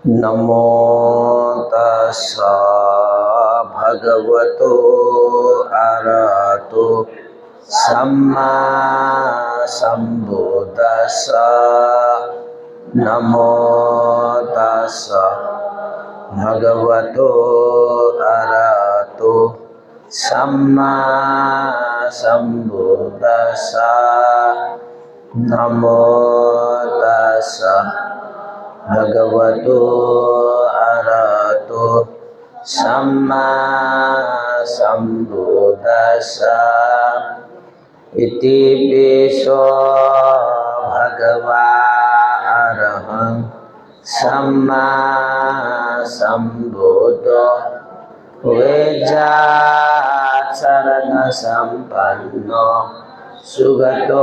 नमो तस्सा भगवतो अरहतो सम्मा सम्बुद्दस्सा। नमो तस्सा भगवतो अरहतो सम्मा सम्बुद्दस्सा। नमो तस्सा भगवतो अरहतो सम्मा सम्बुद्दस्सा। इति पिसो भगवा अरहं सम्मा सम्बुद्धो वेदाचरण संपन्नो सुगतो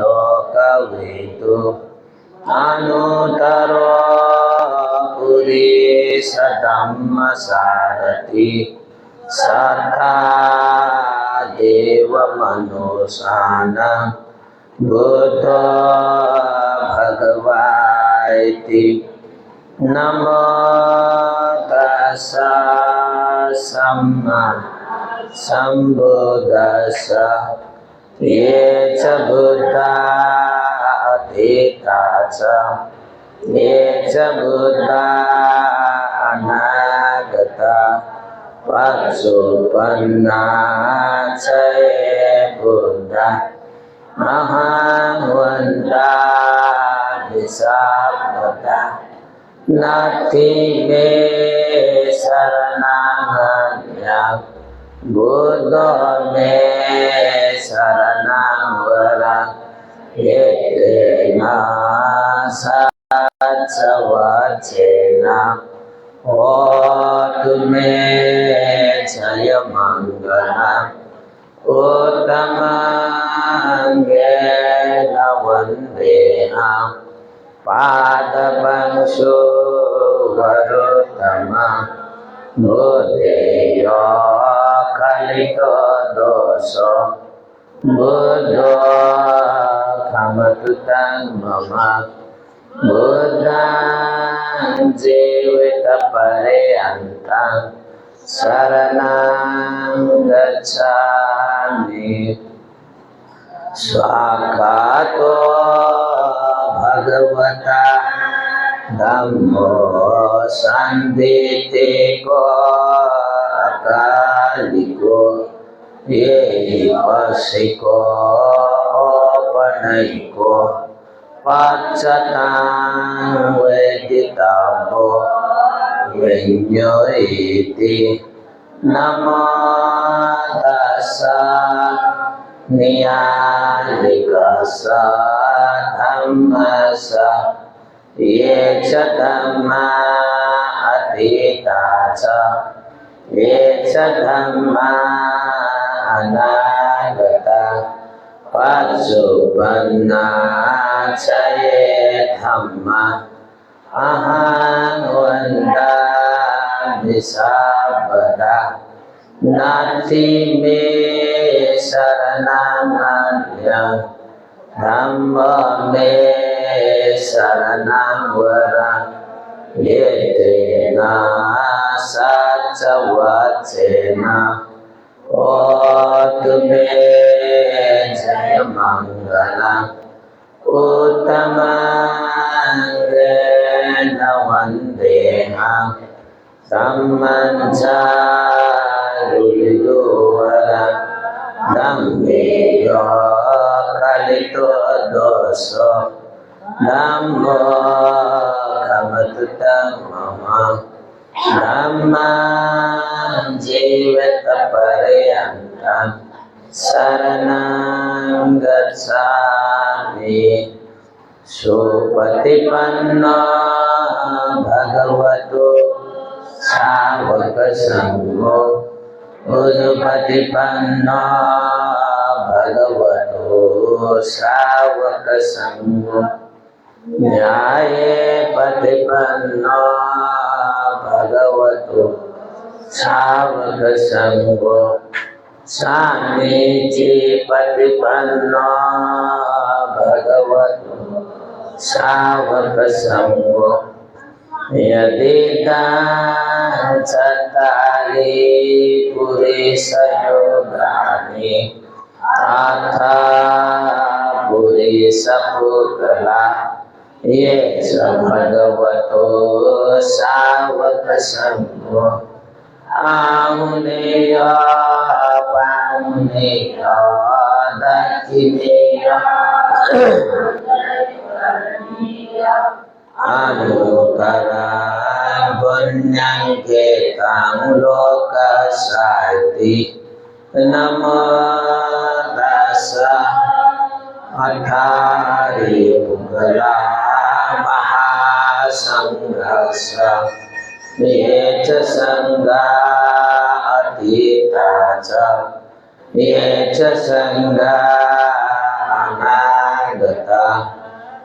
लोकविदु अनुत्तरो पुरुष धम्मसारथि सदा देवमनुष्याणां बुद्धो भगवाति। नमो तस्सा सम्मा सम्बुद्दस्सा। ये च बुद्धा अतीता च ये च बुद्धा अनागता पच्चुपन्ना च ये बुद्धा महावन्ता विशापदा। नास्ति मे शरणमन्यः बुद्धो मे शरणं वरं। एतेन सच्चवचेन होतु मे जयमङ्गलम्। उत्तमाङ्गेन वन्देऽहं पादपङ्क्षो वरोत्तमं। बुद्धेयो कलितो दोषो बुद्धो खमतु तं मम। बुद्धं जीवितपर्यन्तं शरणं गच्छामि। स्वागतो भगवता धम्मो सन्दितिको अकालिको एहिपस्सिको औपनयिको पश्चातां वेदितव्यो विඤ्यो इति। नमो तस्सा न्यायिकस्सा धम्मस्सा। ये च धम्मा अतीता च ये च धम्मा अनागता पच्चुपन्ना च ये धम्मा महावन्ता विशापदा। नास्ति मे शरणमन्यः धम्मो मे शरणं वरं। एतेन सच्चवचेन होतु मे जयमङ्गलम्। उत्तमाङ्गेन वन्देऽहं धम्मञ्चारुलितो वरं। धम्मेयो कलितो दोषो धम्मो खमतु तं मम। धम्मं जीवितपर्यन्तं शरणं गच्छामि। सुपतिपन्नो भगवतो सावकसङ्घो उजुपतिपन्नो भगवतो सावकसङ्घो। न्याये प्रतिपन्नो भगवतो सावकसङ्घो। सामीची प्रतिपन्नो भगवतो सावकसङ्घो। यदिदां चत्तारि पुरुषयोगानि तथा पुरुषपुत्तला ये च भगवतो सावकसंघो आमुनेय पामुनेय दक्षिणेय अनुकरान् पुण्यं केतं लोकसाति नमो तस्सः अठारि पुगला महासंघस्य ये च संघा अतीता च ये च संघा अनागता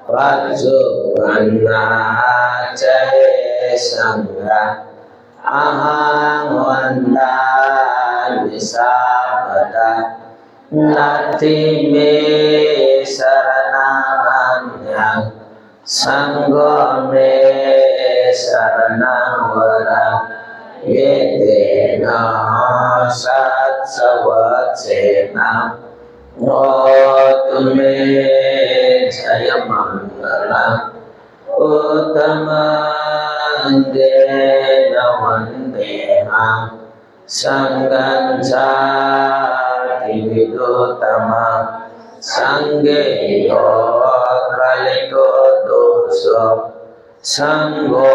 पच्चुपन्ना च ये संघा अहं वन्दामि सर्वदा नास्ति मे शरणमन्यः संघो मे शरणं वरं एतेन सत्सवचेन होतु मे जयमङ्गलम् उत्तमङ्गेन वन्देऽहं संघं चातिविदुत्तमं संघे यो कलितो दोषो संघो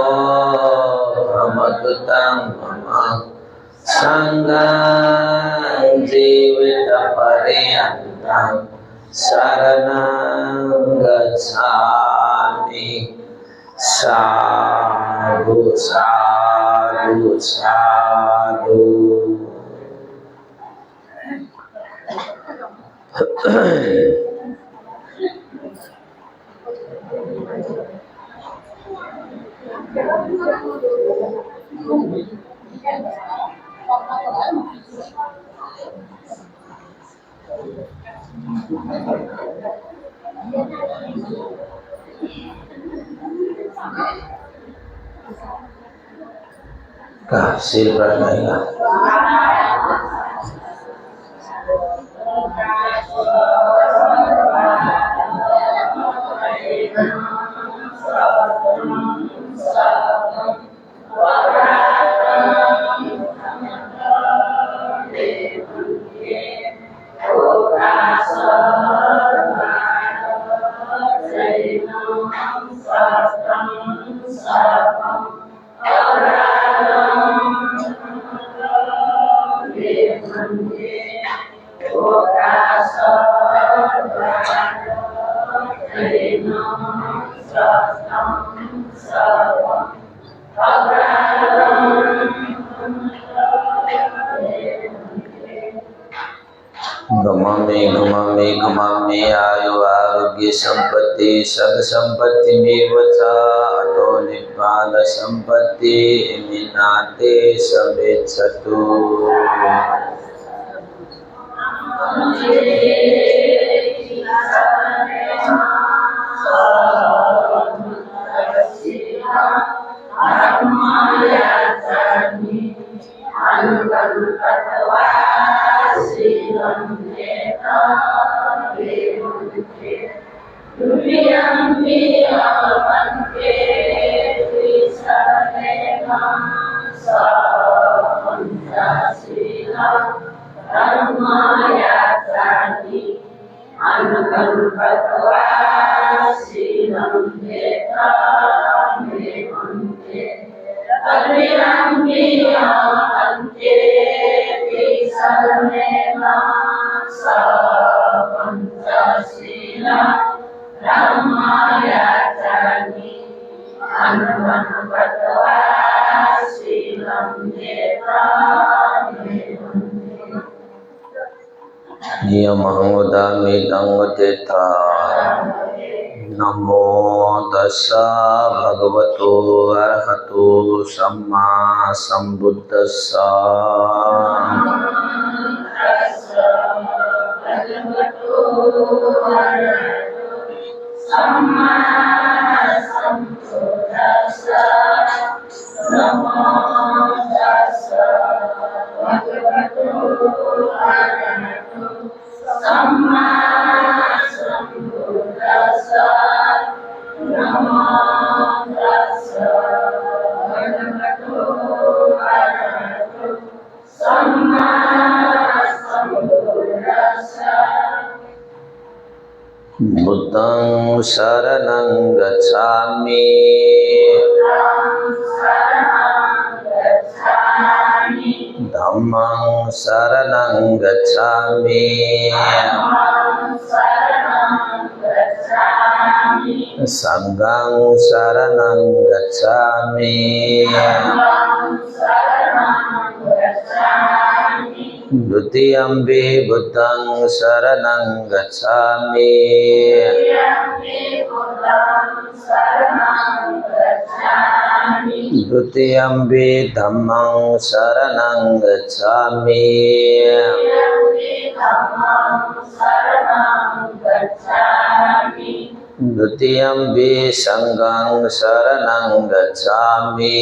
भवतुतं मम संघं जीवितपर्यन्तं शरणं गच्छामि साधु साधु साधु। Kasih pranaya. गमामि आयु आरोग्य संपत्ति सद संपत्ति मेवचा अतो निपाल संपत्ति मिनाते समेच्छतु। नमो तस्सा भगवतो अरहतो सम्मा सम्बुद्धस्सा। Buddhang saranang gacchami. Dhammang saranang gacchami. Sanghang saranang gacchami. Dutiyampi buddhang saranang gacchami. Dutiyampi dhammang saranang gacchami. Dutiyampi sanghang saranang gacchami.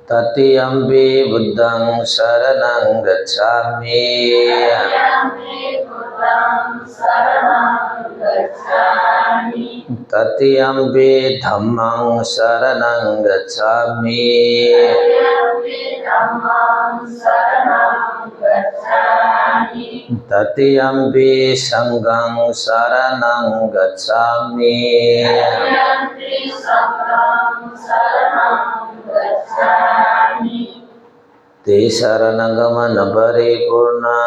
Tatiyampi buddhang saranang gacchami. Tatiyampi dhammang saranang gacchami. Tatiyampi sanghang saranang gacchami. Te saranagama paripurna.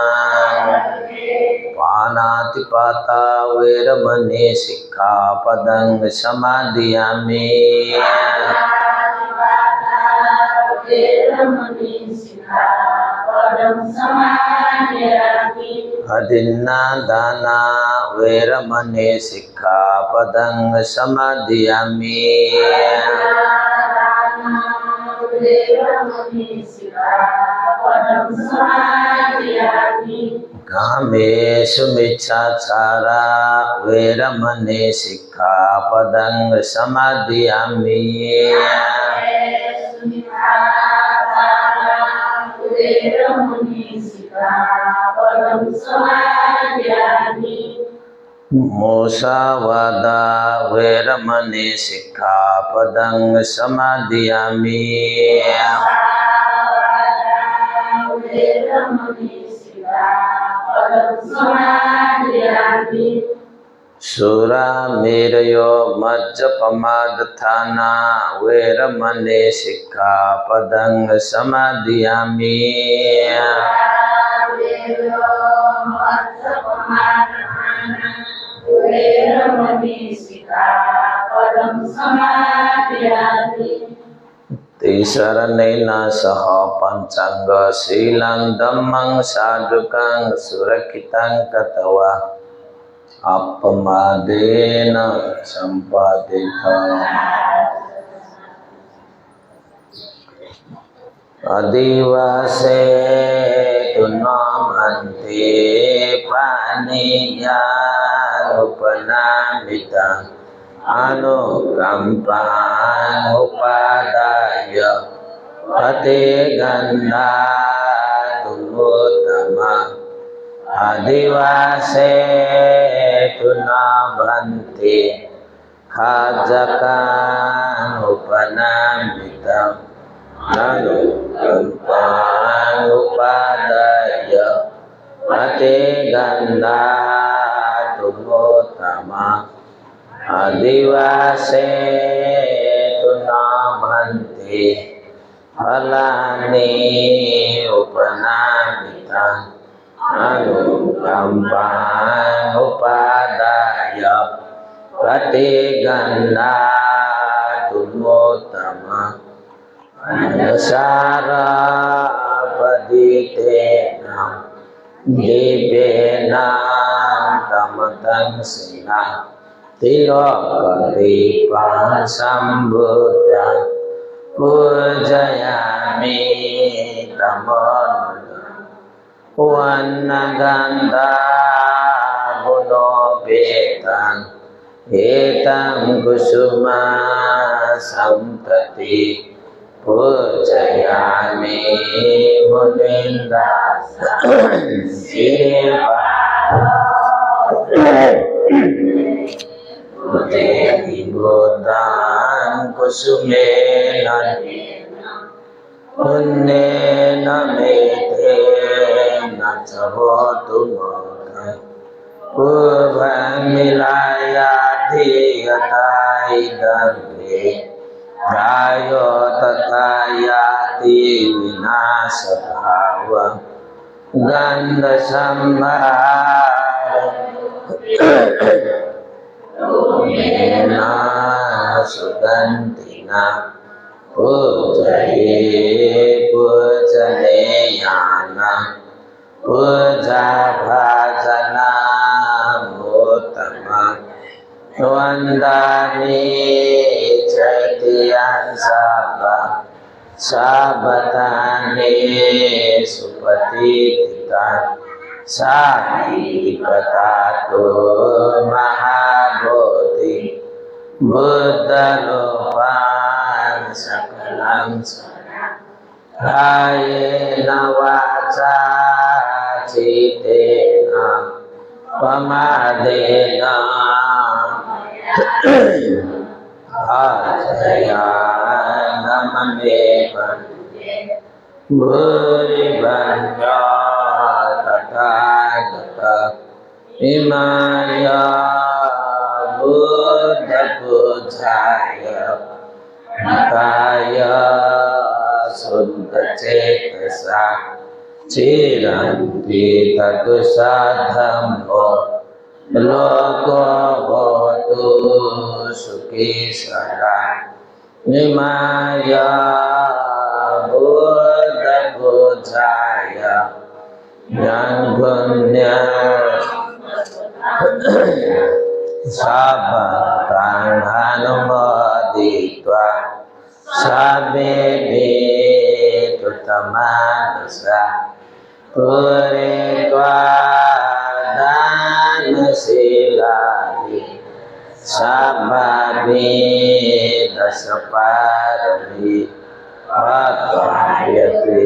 Panatipata veramani sikkhapadang samadhiyami. Adinna dana veramani sikkhapadang samadhiyami. Kamesu miccacara veramani sikkhapadang samadhiyami. Musawada veramani sikkhapadang samadhiyami. Sura mirayo majjapamadatthana veramani sikkhapadang samadhiyami. Tisaranena saha pancangga silang dhammang sadukang surakitang katawa. Appamadena sampadita. Adivase tunamanti paniya upanamita anukampang upadaya pati ganda tumutama. Adivase tunamanti hajakan upanamita anukampang upadaya pati ganda tumutama. Adivase tunamanti halani upanamita anukampang upadaya pati ganda tumutama. Anasara paditena dibena tamatang sina tilokati pansambuddha pujayami tamonuda wanaganda gunobetan etam kusuma sampati pujayami muninda siva कुसुमेन पुण्येन मेतेन च होतु मोदः पूर्वं मिलायाति यथा इदग्रे प्रायो तथा याति विनाशभाव गन्धसंहार सुगन्धिना पूजये पूजनेयाना पूजा भाजनामोत्तमा वन्दामि चैत्यान् साबतानि सुपतितान् साहिकतातो महाबोधि बुद्धरूपान् सकलं कायेन वाचा चित्तेन प्रमादेन आचयानममेव भूरिभन्यो Tathagata EMI बुद्धपूजाय काय शुद्धचेतसा चिरन्ति तत् साधम्मो लोको होतु सुखी सदा इमाय बुद्धपूजाय पुण्य साभक्तानुमोदित्वा साबेभेतु तमानसा पूरयित्वा दानशीलानि साभवेदसपारमि आत्मायते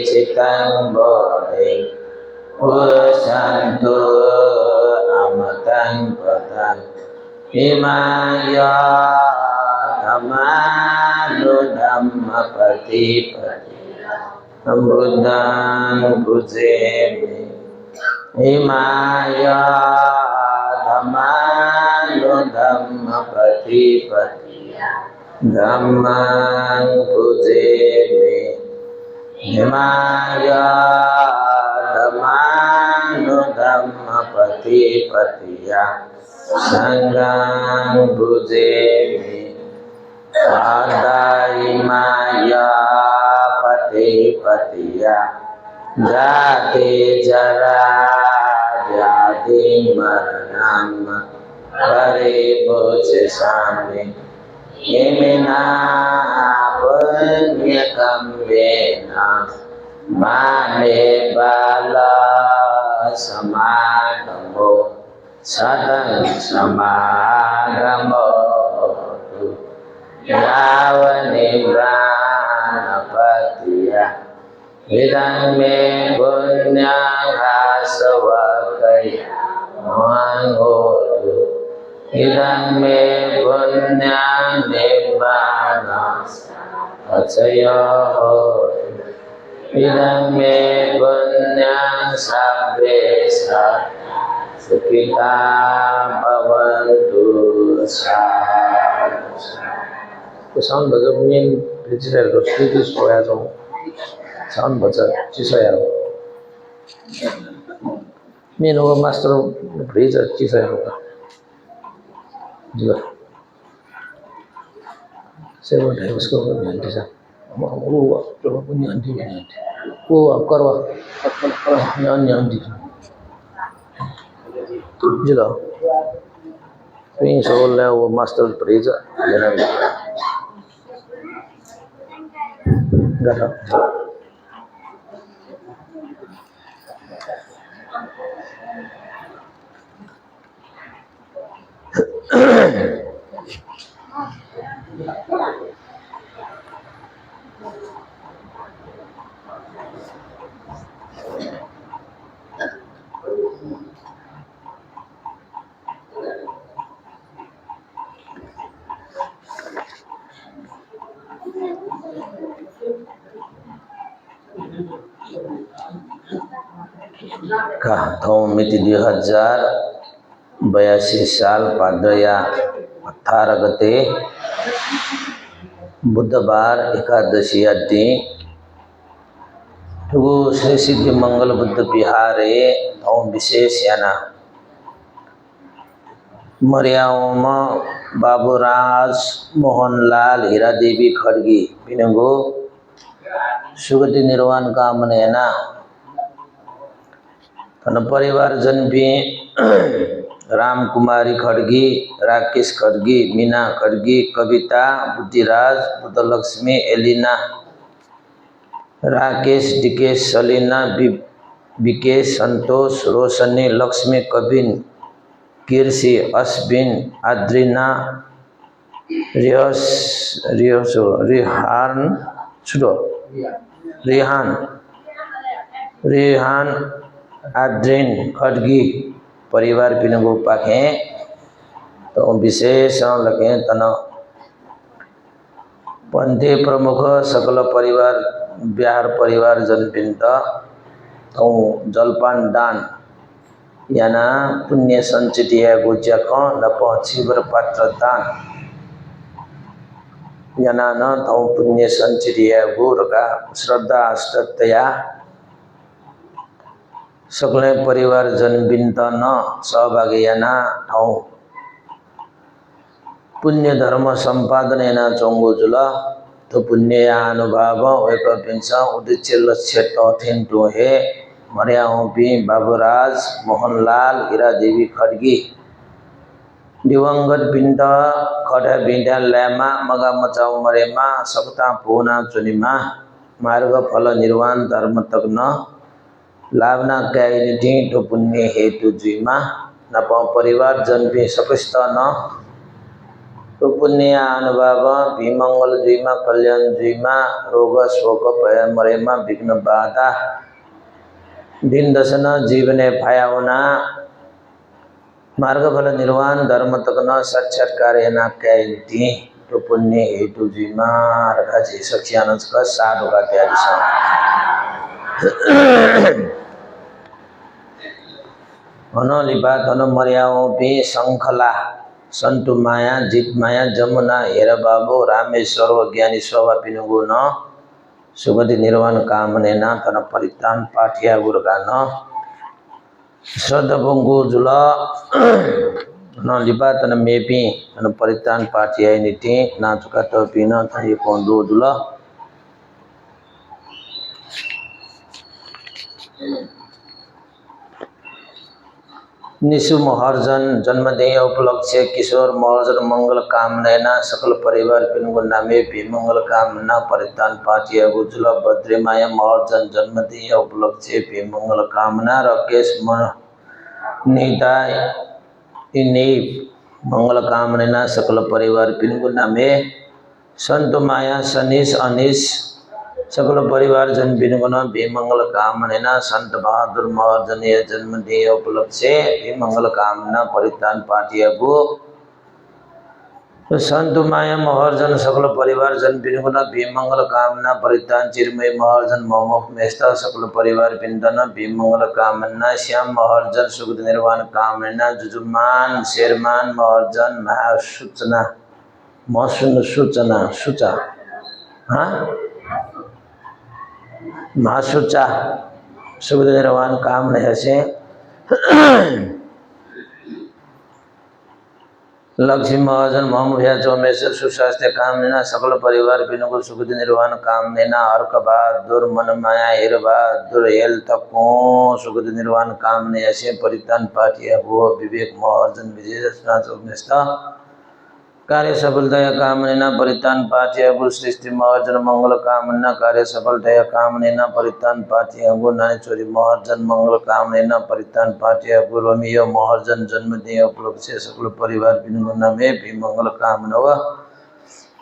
चितं बोधे पुरुषन्तो अमतं पदम् इमाय धम्मपतिपति बुद्धं पूजेमि इमाय धम्मपतिपति धम्मं पूजेमि इमाय धम्मपतिपतिया संघं पूजेमि इमाय पतिपतिया जाति जरा व्याधि मरणं परिभूषिष्यामि इमिना पुण्यकम्येन मामे बाला समागमो सदं समागमो यावनिर्वाणपतिया इदं मे पुण्यहासवकया मोहोतु इदं मे पुण्यं निर्वाणपचयो इदं मे पुण्यं सर्वे सुखिता भवन्तु 사운 버저 민 베지랄로 스티디 소야죠. 사운 버저 지서야로. 민호가 마스터 브레이저 지서야로가. 지가. 세번 해보스고 보면 되자. 뭐 우와 저 분이 안 되면 우와 걸어. 년 지가. Finish all level master breezer. Gata. का थौं मिति 2082 साल भाद्रया 18 गते बुधबार एकादशी आदि श्री सिद्धि मंगल बुद्ध विहारे थौं विशेष याना मर्याओं बाबूराज मोहनलाल हीरा देवी खड़गी बिनगो सुगति निर्वाण कामनेना तन परिवार जन भी राम कुमारी खड़गी, राकेश खड़गी, मीना खड़गी, कविता, बुद्धिराज, बुद्धलक्ष्मी, एलिना, राकेश, डिकेश, सलीना, विकेश, संतोष, रोशनी, लक्ष्मी, कबिन, कीर्षि, अश्विन, आद्रीना, रिहान, आद्रीन खड़गी परिवार पिनगो पाखे तो विशेष लगे तन पंथे प्रमुख सकल परिवार बिहार परिवार जनपिंत तो जलपान दान याना पुण्य संचितिया गुजक नप छिबर पात्र दान याना न तो पुण्य संचितिया गुरका श्रद्धा अष्टतया सकले परिवार जनबिंत न सहभागी याना ठाउँ पुण्य धर्म संपादन याना चोंगो जुला तो पुण्य अनुभव एक पिंच उद्देश्य लक्ष्य तोथिन तो है मर्याओं भी बाबूराज मोहनलाल हीरा देवी खड़गी दिवंगत बिंद खड़ा बिंदा लैमा मगा मचाओ मरेमा सकता पूना चुनिमा मार्ग फल निर्वाण धर्म तक न लाभना कैनिटी तो पुण्य हेतु जुइमा नप परिवार जन भी सकृष्ट न तो पुण्य अनुभव विमंगल जुइमा कल्याण जुइमा रोग शोक भय मरेमा विघ्न बाधा दिन दशन जीवने भायावना मार्ग फल निर्वाण धर्म तक न साक्षात्कार न कैनिटी तो पुण्य हेतु जुइमा रखा जी सख्यानस का साधु का त्याग हनो लिबात हनो मर्याओं भी शंखला संतु माया जित माया जमुना हेर बाबू रामेश्वर ज्ञानी स्वभा पिनुगु न सुगति निर्वाण कामने न तन परितान पाठिया गुरगा न श्रद्धा बंगु जुला न लिबात न मेपी तन परितान पाठिया निति ना चुका तो पिना थई कोंदो जुला निशु महर्जन जन्मदेह उपलक्ष्य किशोर महर्जन मंगल कामना सकल परिवार पिनुगु नामे भी मंगल कामना परितान पाठिया गुजुला बद्रीमाया महर्जन जन्मदेह उपलक्ष्य भी मंगल कामना राकेश निताय इन्हीं मंगल कामना सकल परिवार पिनुगु नामे संत माया सनीश अनीश सकल परिवार जन बिनुगुण भी मंगल कामना संत बहादुर महर्जन जन्मदेह उपलक्ष्य भी मंगल कामना परितान पाठिया गो संत माया महर्जन सकल परिवार जन बिनुगुण भी मंगल कामना परितान चिरमय महर्जन मोमुख मेस्ता सकल परिवार बिंदन भी मंगल कामना श्याम महर्जन सुगत निर्वाण कामना जुजुमान शेरमान महर्जन महासूचना सूचा हाँ महासूचा सुगत निर्वाण कामना से लक्ष्मी महाजन मोहम्मद चौमेश्वर सुस्वास्थ्य कामना सकल परिवार बिनुगु सुगति निर्वाण कामना हर्क बहादुर मन माया हेर बहादुर हेल तको सुगति निर्वाण कामना से परितान पाठिया भो विवेक महाजन विजय चौमेश्वर कार्य सफलता कामना परितान पाठिया गु सृष्टि महर्जन मंगल कामना कार्य सफलता कामना परितान पाठिया गु नानी छोरी महर्जन मंगल कामना परितान पाठिया गु रोमियो महर्जन जन्मदेह उपलक्ष्य सकल परिवार बिनुगु नामे भी मंगल कामना व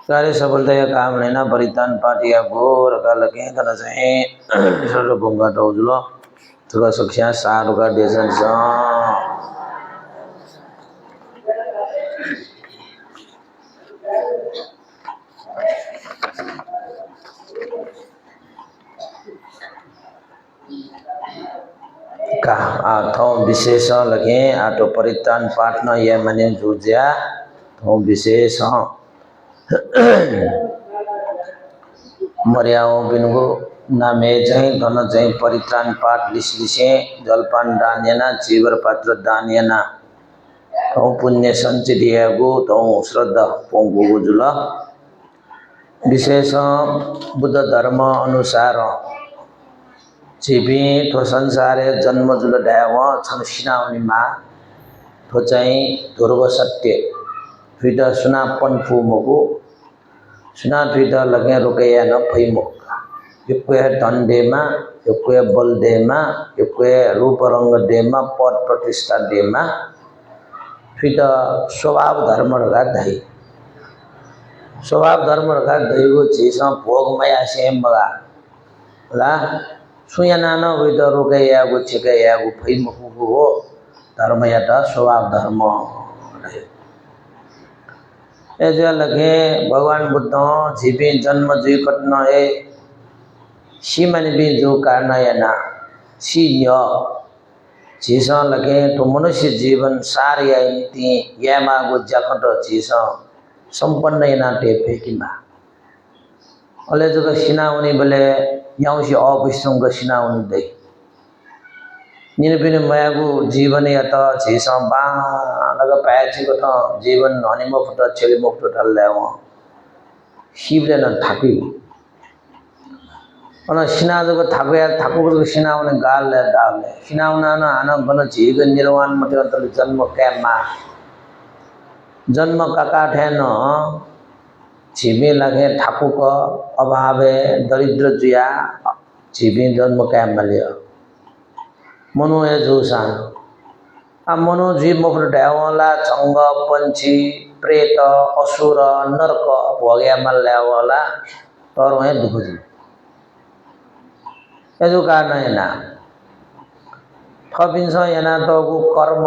कार्य सफलता कामना परितान पाठिया गु रका लगे तन चाहिँ सर्व गंगा दौजुलो थोड़ा सख्या सार का देशन सा का थो विशेष लगे आटो परित्राण पाठ न ये मने जुज्या थो विशेष मर्याओ बिनुगो नामे चाहिँ धन चाहिँ परित्राण पाठ लिसे जलपान दान्यना जीवर पात्र दान्यना थो पुण्य संचित थो श्रद्धा पोंगो जुल विशेष बुद्ध धर्म अनुसार छिपी थो संसारे जन्म जुल ड्याव छन सिनाउनी मा थो चाहिँ ध्रुव सत्य फिट सुनापन फुमको सुना फिट लगे रुकैया न फैमुक युक्वे धन देमा युक्वे बल देमा युक्वे रूप रंग देमा पद प्रतिष्ठा देमा फिट स्वभाव धर्म रगा दही स्वभाव धर्म रगा दही को चीज भोग मया से मगा ला सुयना न विद रुकैया को छिकैया को फैमुक हो धर्म या स्वभाव धर्म ऐसे लगे भगवान बुद्ध जीवी जन्म जी कटना है सी मन भी जो कारण है ना सी चीज लगे तो मनुष्य जीवन सारी आई ये मागो जगत चीज संपन्न है ना टेपे की माँ अले जो सिनाउनी बोले यहाँ से अविश्वंग सिनाउनी दे निरपिन मयागु जीवन या तो चीज लगा पैची को तो जीवन हनी मुफ्त चली मुफ्त डाल ले वो शिवले न ठाकुई और सिना जो को ठाकुई यार ठाकुर को सिना उन्हें गाल ले डाल ले सिना उन्हें ना आना बना जीवन निर्वाण मतलब तो जन्म कैमा जन्म का काट है न जीवी लगे ठाकुर को अभावे दरिद्र जुया जीवी जन्म कैम लिया मनो है जोसान अब मनो जीव मुफ्त डावला चंग पंछी प्रेत असुर नरक भोग्या मल्ल्यावला तर वहीं दुख जी ऐसो कारण है ना थपिन्छ यहाँ तो वो कर्म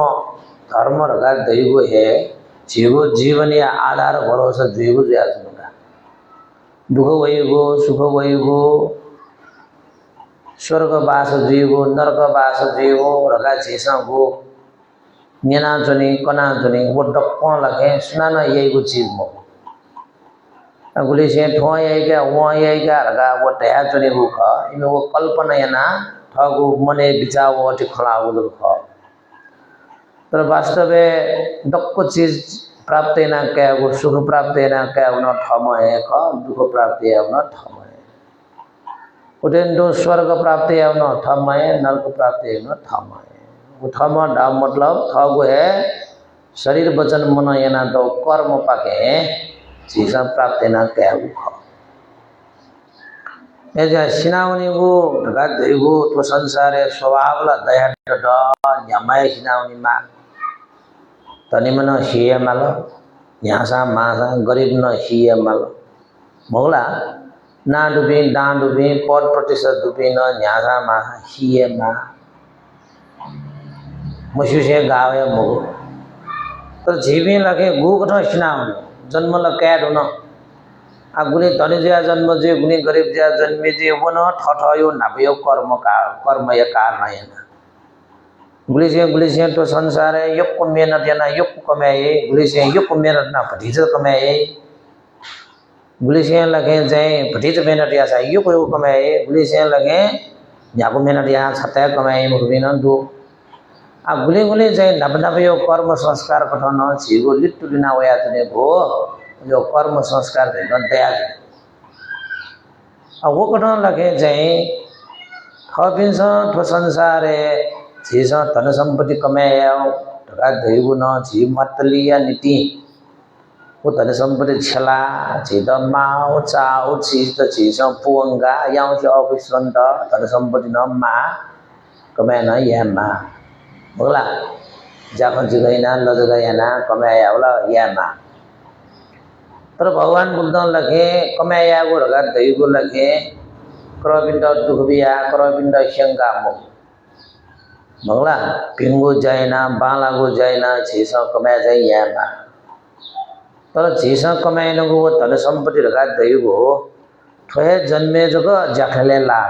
धर्म रखा दैव है जीवो जीवन या आधार भरोसा जीवो जाता दुख वहीगो सुख वहीगो स्वर्गवास जीवो नरकवास जीवो रगा चीसको नेना चुनी कना चुनी वो डप्प लगे सुना ना यही को चीज मो गुली से ठो यही क्या वो यही क्या रगा वो टया चुनी वो खा इनमें वो कल्पना है ना ठगु मने बिचा वो टिखला वो लोग खा तो वास्तव में डप्प चीज प्राप्त ना क्या वो सुख प्राप्त ना क्या उन्हें ठम है खा दुख प्राप्त है उन्हें ठम उठें तो स्वर्ग प्राप्त है उन्हें ठम है नरक प्राप्त है उन्हें ठम है वो ठम डाम मतलब ठग है शरीर वचन मन ये ना तो कर्म पाके चीज़ प्राप्त ना क्या वो खा ऐसे सिनावनी को ढका देगो तो संसारे स्वभाव ला दया डा न्यामय सिनावनी माँ तनी मनो हिये मालो न्यासा मासा गरीब न हिये मालो मोगला ना डूबी दान डूबी पद प्रतिशत डूबी न न्यासा मा हिये मा मुझे से गावे मुगो तो जीवी लगे गु कठो सिनावनी जन्म ल कैद होना आ गुनी धनी जिया जन्म जे गुनी गरीब जिया जन्मे जे वो न ठठयो नाभयो कर्म या कारण है ना गुली से तो संसार है युग को मेहनत या ना युग को कमाए गुली से युग को मेहनत ना भतीजा कमाए गुली से लगे जाए भतीजा मेहनत या सा युग को कमाए गुली से लगे या को मेहनत या छत्या कमाए मुर्गी न दो आ गुली जाए नबयो कर्म संस्कार कठन छिगो लिट्टु दिना वया तने भो जो कर्म संस्कार दे न दया आ वो कठन लगे जाए थपिन्छ ठो संसारे चीज धन संपत्ति कमाया ढका दैव न जी मतलिया नीति वो धन संपत्ति छला चीज माओ चाओ चीज चीज पुंगा यहाँ से अविश्वंत धन संपत्ति न मा कमाया न यह मा बोला जाखन जगह ना ल जगह ना कमाया बोला यह मा तर भगवान बुद्ध लगे कमाया को ढका दैव लगे करबिंद दुख बिया करबिंद शंका मुख मंगला पिंगो जायना बालागो जायना चीसा कमाया जाए या ना तर चीसा कमाए न वो धन संपत्ति रखा दैव थोड़े जन्मे जगह जखले ला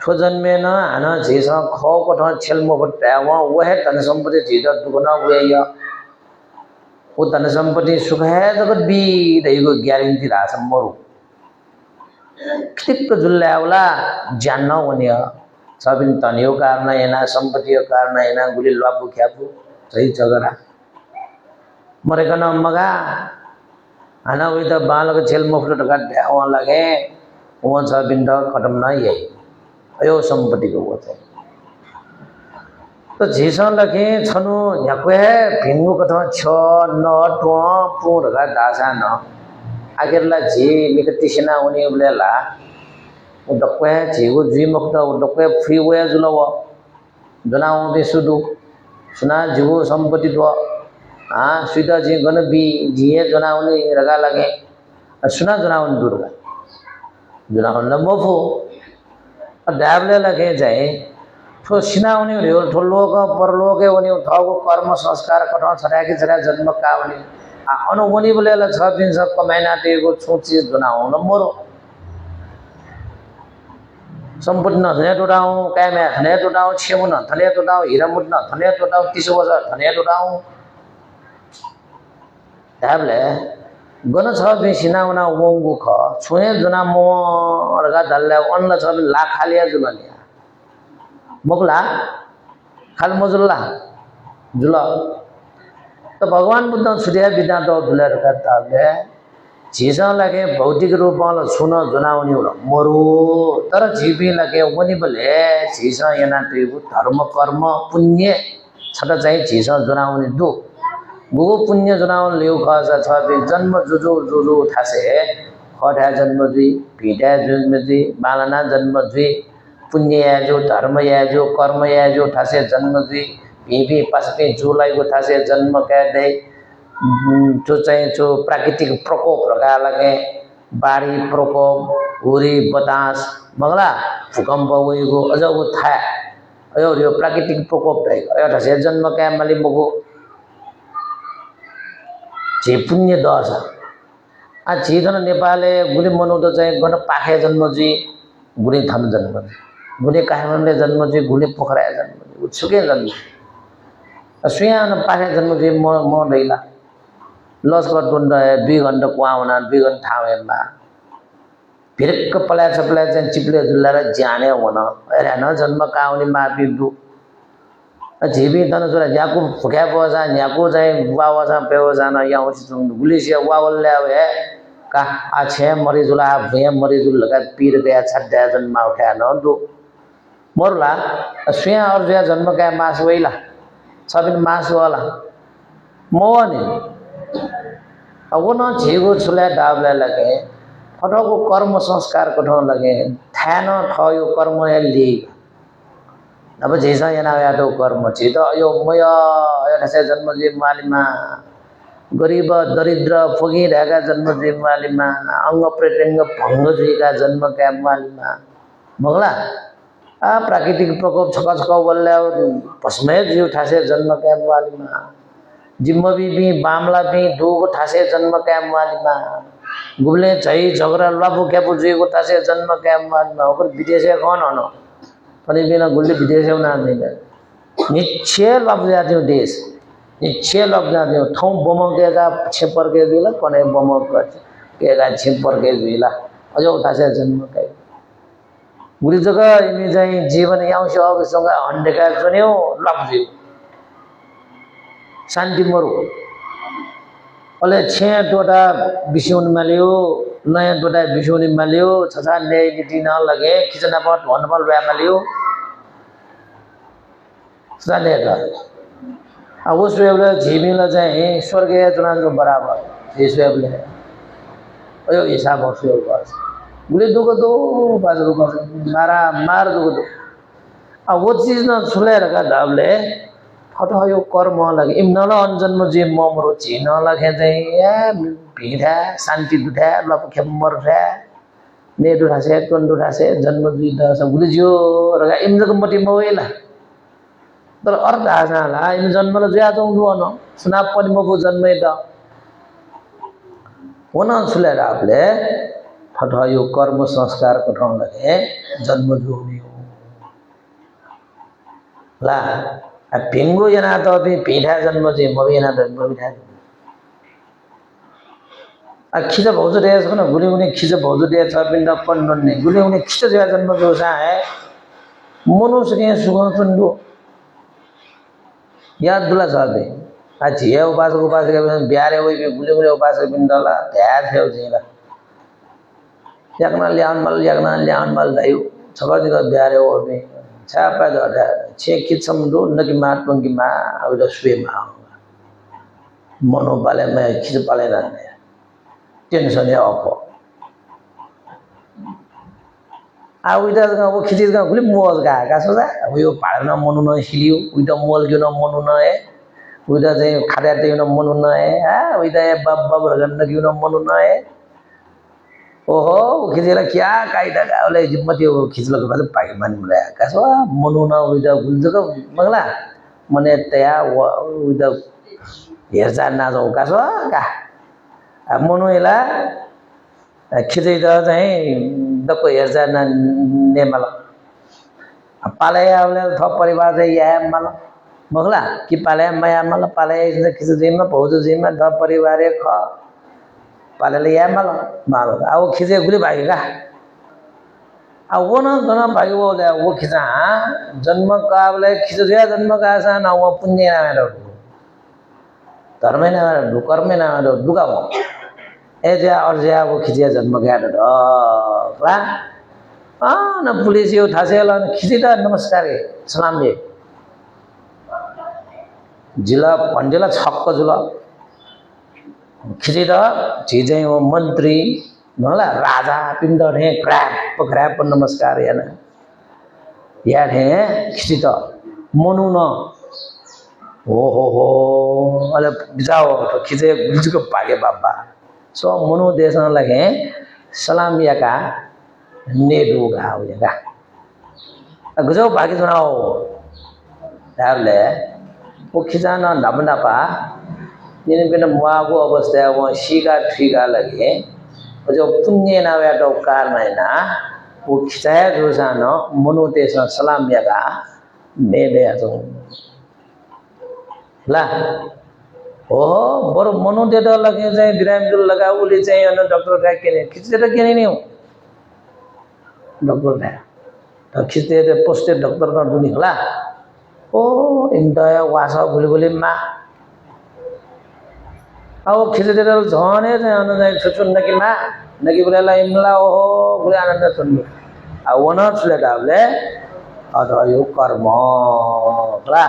ठो जन्मे न आना झीसा खो को ठो छेल मो बट्टा वह है धन संपत्ति झीदा दुगना हुए या वो धन संपत्ति सुख है जगत भी रहेको ग्यारेन्टी राछ मरु कितक जुल्ल्याउला जान्न हुने सबिन तनियो कारण एना संपत्तिको कारण एना गुली लपु ख्यापु सही झगडा मरेकन मगा आना उही त बालको छेल मुफ्त ढका वहाँ लगे वहाँ सबिन त खतम न यही यो संपत्तिको वो चाहिँ तो झीसा लगे छनु याकुए भिंगु कथा छ न टो पुर गा दासा न आखिरला झी निकतिसिना उनी उलेला उडक्वे झीगु जी मुक्त उडक्वे फ्री वे जुलव जनाउ दे सुदु सुना झीगु संपत्ति तो सुइदा जी गन बी जीए जनाउनी रगा लगे सुना जनाउन दुर्गा जनाउन ल मफु ड्याबले लगे जाए ठो सिनाउने हो ठो लोक परलोके उनी ठगो कर्म संस्कार कठो छराकी छरा जन्म का उनी अनु उनी बोलेला छ दिन सब कमाइना दिएको सोची जनाउन मरो सम्पत्ति न धने टोटाऊ कामे धने टोटाऊ छेमु न धने टोटाऊ हिरामुट न धने टोटाऊ 30 वर्ष धने टोटाऊ ड्याबले गन छ दिन सिनाउना वंगु ख छुए जना मो रगा दल्ला अन्न छ लाख खालिया जुलनिया मोगला खाल मजुल्ला जुल तो भगवान बुद्ध छुटिया बिना तो दुलेर करताले झीसा लगे भौतिक रूप में सुन जनाउनी मरु तर जीवी लगे वनी बले झीसा एना टेबु धर्म कर्म पुण्य छटा चाहिँ झीसा जनाउनी दु गो पुण्य जनाउन लिउ खसा छ जन्म जुजु थासे खठा जन्म दुई भिडा जन्म दुई बालना जन्म दुई पुण्य याजो धर्म याजो कर्म याजो ठासे जन्म दुई भिभी पासपे जुलाइको ठासे जन्म काट्दै जो चाहिँ जो प्राकृतिक प्रकोप रगा लगे बाढी प्रकोप हुरी बतास मगला भूकम्प उयो अझ उ था यो प्राकृतिक प्रकोप रहेको एउटा से जन्म कामले मगो जे पुण्य दश आ जेधन नेपालले गुली मनाउँदा चाहिँ गन पाखे जन्म जी गुली धन जन्म गुली काठमाडौँले जन्म जी गुली पोखरा जन्म उत्सुकै जन्म सुयान पाखे जन्म जी म दैला लस्कर टुण्ड 2 घण्टा कुआउना 2 घण्टा ठाउँमा भिरक्क पलाछ चाहिँ चिप्ले जुल्लाएर ज्याने हुन अरे न जन्म काउने मापी दु झिबी तन छोरा याकु फुक्या पसा याकु चाहिँ वावसा पेवसा न याउसी जुङ गुलिसिया वावल्ल्या हे का आ छे मरि जुला भे मरि जुल लगा पीर गया छड्या जन्म उठा न दु मरला सुया और जो जन्म का मास वइला सबिन मास वाला मोने अब न झेगो छुला डाबला लगे फटको कर्म संस्कार कठो लगे थान ठयो कर्म ली अब झेसा yana यादो कर्म छ त यो मय एउटा से जन्म जीवमालीमा गरीब दरिद्र फुगिरहेका जन्म जीवमालीमा अंग प्रत्यंग भंग जुइका जन्म क्यामालीमा मगला प्राकृतिक प्रकोप छक बल्ल्या भस्मै जीव ठासे जन्म क्यामालीमा जिम्मबी बी बामला बी दुगो ठासे जन्म क्यामालीमा गुबले झै झगडा लबु क्यापु जुइको ठासे जन्म क्यामालीमा ओकर विदेशे कौन हनो पनि बिना गुल्ली विदेश ना निश्चय लग जाते देश निश्चय लग जाते ठाउँ बमकेका छेपर के दिला कने बमक केका छेपर के दिला अझ उठासे जन्म काय गुली जग्गा इनी चाहिँ जीवन आउँछ अबसँग हन्डेका जन्यो लग्जियो शान्ति मरु अले छे टोटा बिसौन मालियो नयाँ टोटा बिसौनी मालियो छछा न्याय नीति न लगे खिचना पट भनबल ब्या मालियो जाने का अब उस वेबले झिमिला चाहिँ स्वर्गीय चुनावको बराबर यस वेबले यो हिसाब हो यो गर्छ गुली दुगो दो बाजु मारा मार दुगो दो अब वो चीज न छुलेर का दाबले फटो यो कर्म लगे इमनल अनजन्म जे ममरो चिन लगे चाहिँ या भिडा शान्ति दुठा लप खेमर रा ने दुठासे टन दुठासे जन्म दुई दस गुली जो रगा इमजको मटी मोइला तर अर्थ आसाला इम जन्मले ज्या जाउँ दुअन सुना पनि मको जन्मै त होना छुलेर आपले फटो यो कर्म संस्कार को ठाउँ लगे जन्म जोनी हो ला भिंगु जना तो भी पीठा जन्म चाहिँ मबी जना तो मबी खिच भाउजू दे ना गुले गुने खिच भाउजू दे पिंड पन्नन ने गुले गुने खिच दिया जन्म जो सा है मनुष्य के सुख तुंडो याद दुला साबे आज ये उपास के ब्यारे हुई भी गुले गुले उपास के पिंडला ध्यान है उजेला यकना लियान मल दायु छका दिगा ब्यारे हो भी छापा दो छे किचम दो नकी मार पंगी मा अब तो स्वे मा मनो पाले में खिच पाले ना टेंशन है आपको अब इधर का वो खिचीज का गुली मोल का सोचा वो पालना मनु ना हिलियो इधर मोल क्यों ना मनु ना है इधर से खाते क्यों ना मनु ना है हाँ इधर बाबा बरगन क्यों ना मनु ना है ओहो खिचेला क्या कायदा का बोले जिम्मती वो खिचलो के बाद पाके मान बोला कसवा मनु ना इधर गुलज का मंगला मने तया वो इधर हेरजा ना जो कसवा का मनु इला खिचे इधर चाहिँ दको हेरजा ना ने मला पाले आवले थप परिवार चाहिँ या मला मंगला कि पाले माया मला पाले इधर खिचे जिम्मा बहुत जिम्मा थप परिवार ख पाले या मला मारो अब खिचे गुली भागेगा अब वो ना दोनों भागे वो खिचा जन्म का बोले खिच दिया जन्म का ऐसा ना वो पुण्य ना मेरा धर्म ना मेरा कर्म ना मेरा दुका वो ऐसे और जया वो खिचिया जन्म गया तो क्या ना पुलिस ये उठा से ला खिची था नमस्कार के सलाम दे जिला पंडिला छक्का जिला खिचेर चाहिँ वो मन्त्री नला राजा पिण्ड हे क्रैप नमस्कार यार हे खिचित मनु न हो अले जाओ खिचे गुजुको भागे बाबा सो मनु देश लगे सलाम याका नेडू गाव याका गुजो भागे सुनाओ यारले वो खिचाना नबना पा जिन्हें बिना मुआवो अवस्था वो शीगा ठीका लगे जो पुण्य ना वे तो कार में ना वो खिंचाया जो सानो मनुते सा सलाम यागा ने दे तो ला ओह बरो मनुते तो लगे जाए विराम जो लगा उले जाए अन डॉक्टर का के नहीं खिंचते तो क्या नहीं हो डॉक्टर ने तो खिंचते तो पोस्टेड डॉक्टर का दूनी ला ओ इंदा वासा गुली माँ अब खिचेर झने चाहिँ छुछु नकी बोला इमला ओहो बोले आनंद सुन्नु अब वनर्सले त आपले अथवा यो कर्म ला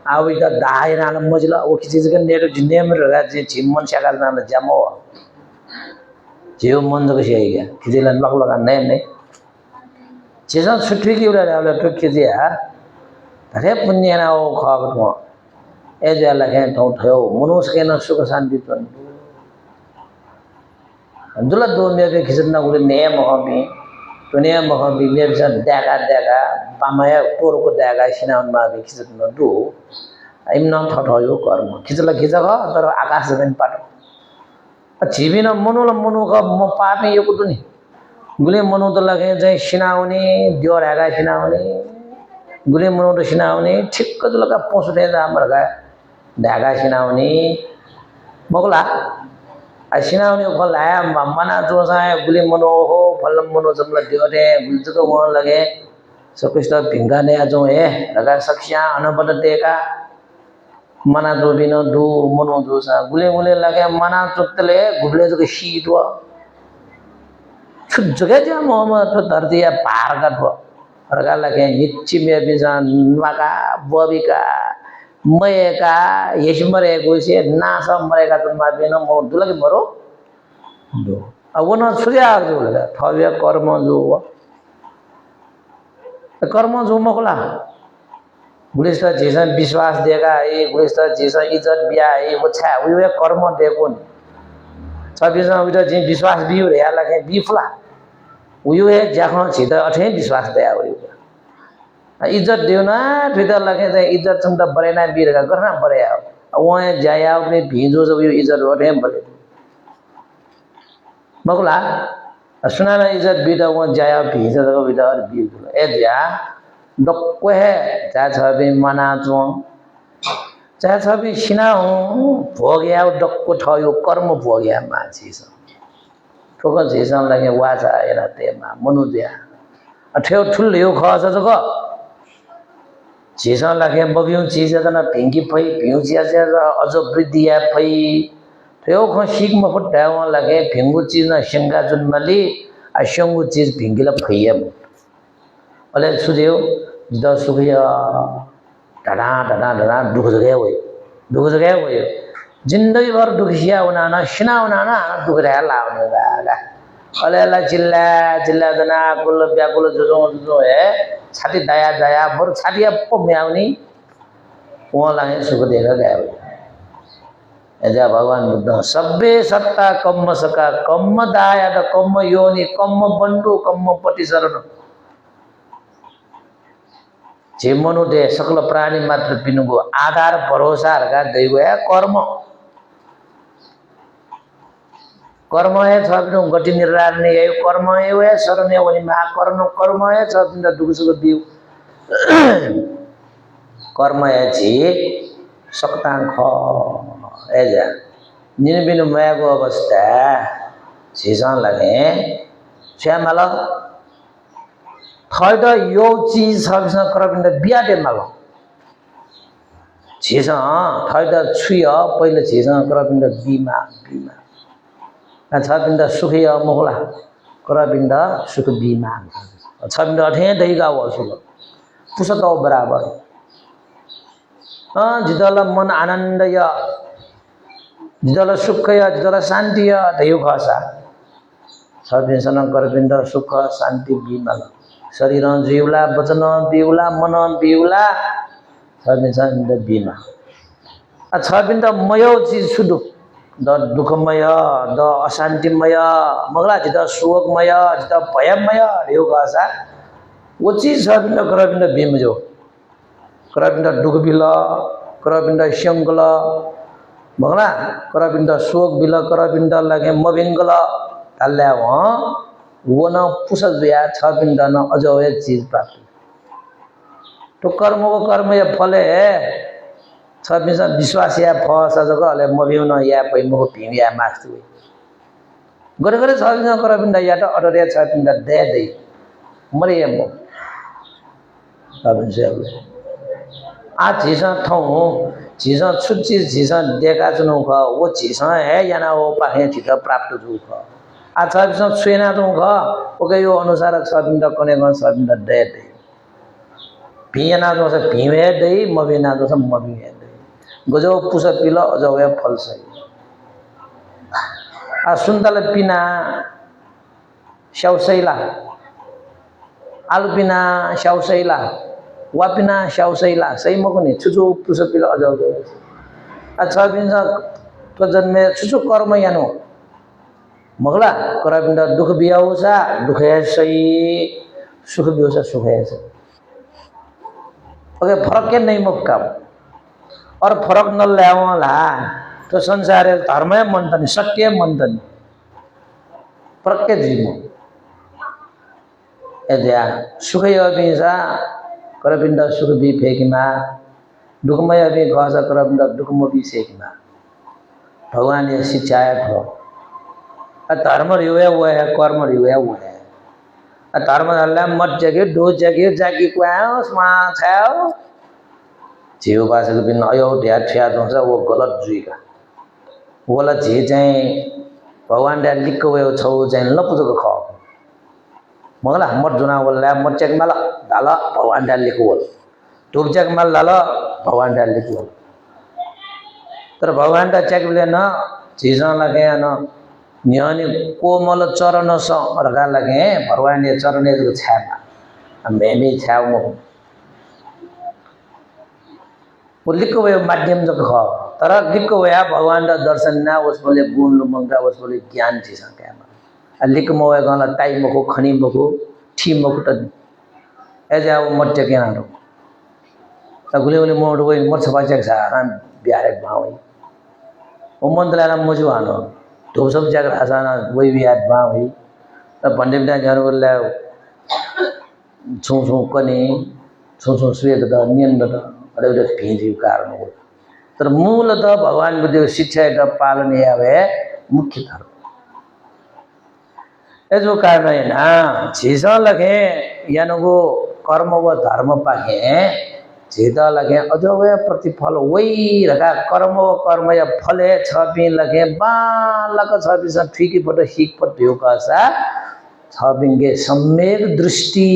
अब इधर दाई नाल मजिला वो खिचेर के नेटो जिन्ने में रगा जे चिमन शागाल नाल जामो जीव मन जको से गया खिचेला लग नहीं जेसा छुट्टी की उड़ा आपले तो खिचिया अरे पुण्य ना हो खाबत हो ऐसे लगे तो थयो मनुष्य के न सुख शांति तो दुला दो मेरे खिचना गुले नेम हमी तो नेम हमी मेरे साथ देगा पामाया पोर को देगा सिनाउन मा भी खिचना दो इमना थयो कर्म खिचला खिचगा तर आकाश जमिन पाटो जीविन मनु का म पापे यो कुदु नि गुले मनु तो लगे चाहिँ सिनाउने दियो रहेगा सिनाउने गुले मनु तो सिनाउने ठिक्क तो लगा पहुँचने जा मरगा ढाका सिनाउने मगला सिनाउने फल आया मना जो साए गुले मनो हो फल मनो जमला दियो रे गुलजको मन लगे सकृष्ट भिंगा ने जो है लगा सक्षा अनबद देका मना जो बिनो दु मनो जो सा गुले लगे मना चुतले गुले जो शीदवा छु जगह जा मोहम्मद तो धरती है पार का तो रगा लगे निच्ची में बिजा नका बबिका मरेगा यश मरेगा उसे नासा मरेगा तो मार देना मो दुला के मरो दो अब वो ना सूर्य आग जो लगा थव्य कर्म जो मकोला गुलेस्ता जैसा विश्वास देगा ये गुलेस्ता जैसा इज्जत बिया ये वो छा वो कर्म देखो नहीं सब जैसा उधर जिन विश्वास भी हो रहा लगे बीफला वो है जाखना सीधा अठे विश्वास दया वो इज्जत दियो ना फिर लगे तो इज्जत चंदा बड़े ना बीर का करना बड़े आओ वहाँ जाया अपने भीजो जब ये इज्जत उठे बड़े मगला सुना ना इज्जत बीता वहाँ जाया भीजो जब बीता और बीर ए जा डक्को है जा छबी मना चो जा छबी सिना भोग्या डक्को ठयो कर्म भोग्या माछिस ठोक झिसन लगे वाचा एरा तेमा मनुज्या ठेउ ठुल यो खस जक झिसन लगे बबिउ चीज जना भिंगी फै भिउ चिया अझ वृद्धि या फै ठेउ ख सिक म फुटाउ लगे भिंगु चीज न शंगा जुन मली आ शंगु चीज भिंगिला फैया अले सुदेव द सुखिया ढडा ढडा ढडा दुख जगह हो जिंदगी भर दुखिया होना ना शिना होना ना दुख रहा लावने वाला अले अल्लाह चिल्ला चिल्ला दना कुल व्याकुल जो है छाती दया दया बर छाती पो म्याउनी वहाँ लागे सुख देगा गया ऐसा भगवान बुद्ध सब्बे सत्ता कम्म सका कम्म दाया द कम्म योनि कम्म बंडू कम्म पटिशरण जे मनुष्य सकल प्राणी मात्र पिनुको आधार भरोसा हरका दैगो है कर्म कर्म है छबिनु गति निर्धारण है कर्म है शरण वनि मा कर्म है छबिनु दुख सुख दिउ कर्म है जे सकता ख एजा निबिनु मायाको अवस्था झिसन लगे श्यामल थर्ड यो चीज सबसे करबिन्द बियाटे मालो झिसन थर्ड छुय पहिले झिसन करबिन्द बिमा छबिन्द सुखिय मोहला करबिन्द सुख बिमा छबिन्द अठे दैगा वसुल पुसत बराबर जिदल मन आनंद य जिदल सुख य जिदल शान्ति य दैउ खसा छबिन्सन करबिन्द सुख शान्ति बिमा शरीर जिउला वचन बिउला मन बिउला छबिन्द बिमा छबिन्द मयो चीज सुदु द दुखमय द अशान्तिमय मगला जित सुखमय जित भयमय रेउ गासा वो चीज छबिन्द करबिन्द बिम जो करबिन्द दुख बिल करबिन्द शंगल मगला करबिन्द सुख बिल करबिन्द लगे मबिंगल तल्ल्या वन पुसया छबिन्द न अजय चीज प्राप्त तो कर्म को कर्म या फले छबिन्द विश्वास या फस जगले मबिउ न या पै मको भिम या मास्तु गरे गरे छबिन्द करबिन्द या त अटरे छबिन्द दे मरे म छबिन्द आ झिसन थौ झिसन छुच्ची झिसन देखा चुनु ख वो झिसन है याना वो पाखे छित प्राप्त छु ख आ छबिन्द छुएना छु ख ओके यो अनुसार छबिन्द कने ग छबिन्द दे भियना जो छ भिमे दे मबिना जो छ मबिए दे गजो पुस पिल अजवे फल सही आ सुन्तल पिना स्याउसैला आलु पिना स्याउसैला वापिना स्याउसैला सही मको नि छुछु पुस पिल अजवे आ छबिन्द तो जन्मे छुछु कर्म यानो मगला करबिन्द दुख बियाउसा दुख है सही सुख बियाउसा सुख है सही ओके फरक के नहीं मक्का और फरक न ल्यावला तो संसार धर्म मनतनी सत्य मनतनी फरक के जीव एजा सुख यबिसा करबिन्द सुख बि फेकिमा दुखमय बि घस करबिन्द दुखम बि सेकिमा भगवान ये शिक्षाय हो धर्म रिवे वो है कर्म रिवे वो है धर्म हल्ला मत जगे दो जगे जागी क्वाओ स्मा छाओ जीव बासको बिन अयो ढ्या ठ्या हुन्छ वो गलत जुइका वला जे चाहिँ भगवान दे लिक्क वे छौ चाहिँ लपुजको ख मगला मत जुना वला मत चेक माला दाल भगवान दे लिक्क वल टुक चेक माल दाल भगवान दे लिक्क वल तर भगवान दे चेक ले न चीज लगे न न्यानी कोमल चरण स अर्गा लगे भगवान ये चरण जो छामा मेमी छाउ वो लिक्क वे माध्यम जो ख तर लिक्क वे भगवान द दर्शन ना उस बोले गुण मंगा उस बोले ज्ञान थी सके लिक्क मोए गला टाइ मको खनी मको ठी मको त एजा वो मट्टे के ना त गुले गुले मोड वे मत छपा चेक सा राम बिहार भाव ओ मंदला मजु आनो तो सब जगह आसाना वही भी याद भाव है तब पंडित ने जान बोल छु छु कनी छोछो स्वेद नियन्द अरे भेजी कारण हो तर मूलतः भगवान बुद्धि शिक्षा एउटा पालन आवे मुख्य धर्म जो कारण है ना झीस लगे यानको कर्म व धर्म पाके झीत लगे अजय प्रतिफल वही रखा कर्म व कर्म या फले छपी लगे बालक छपी ठिकी पट हिक पट यो कसा छपिंगे सम्यक दृष्टि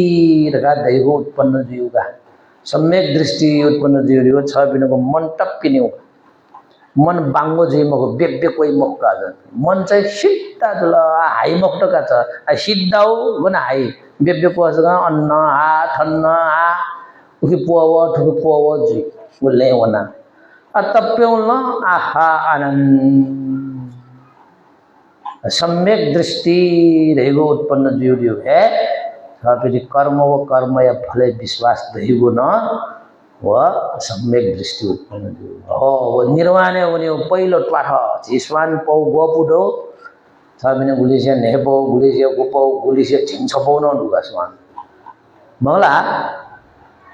रखा दैव उत्पन्न जीवका सम्यक दृष्टि उत्पन्न जीव छपिनको मन टप्पिने हो मन बाङ्गो जीवको बेब्बे कोही मौका मन चाहिँ सिद्धा जुल हाई मौका छ सिद्धा हो गन हाई बेब्बे कोस अन्न आ थन्न आ उखि पुव ठुक पुव जी बोले वना तप्यौल आहा आनन्द सम्यक दृष्टि रहेको उत्पन्न जीव है फेरि कर्म व कर्म या फले विश्वास दैगो न व सम्यक दृष्टि उत्पन्न हो व निर्वाणे हुने पहिलो टाठ झिस्वान पौ गोपुडो छ भने गुलिसे नेपौ गुलिसे गुपौ गुलिसे छिन्छपौ न दुगा स्वान मगला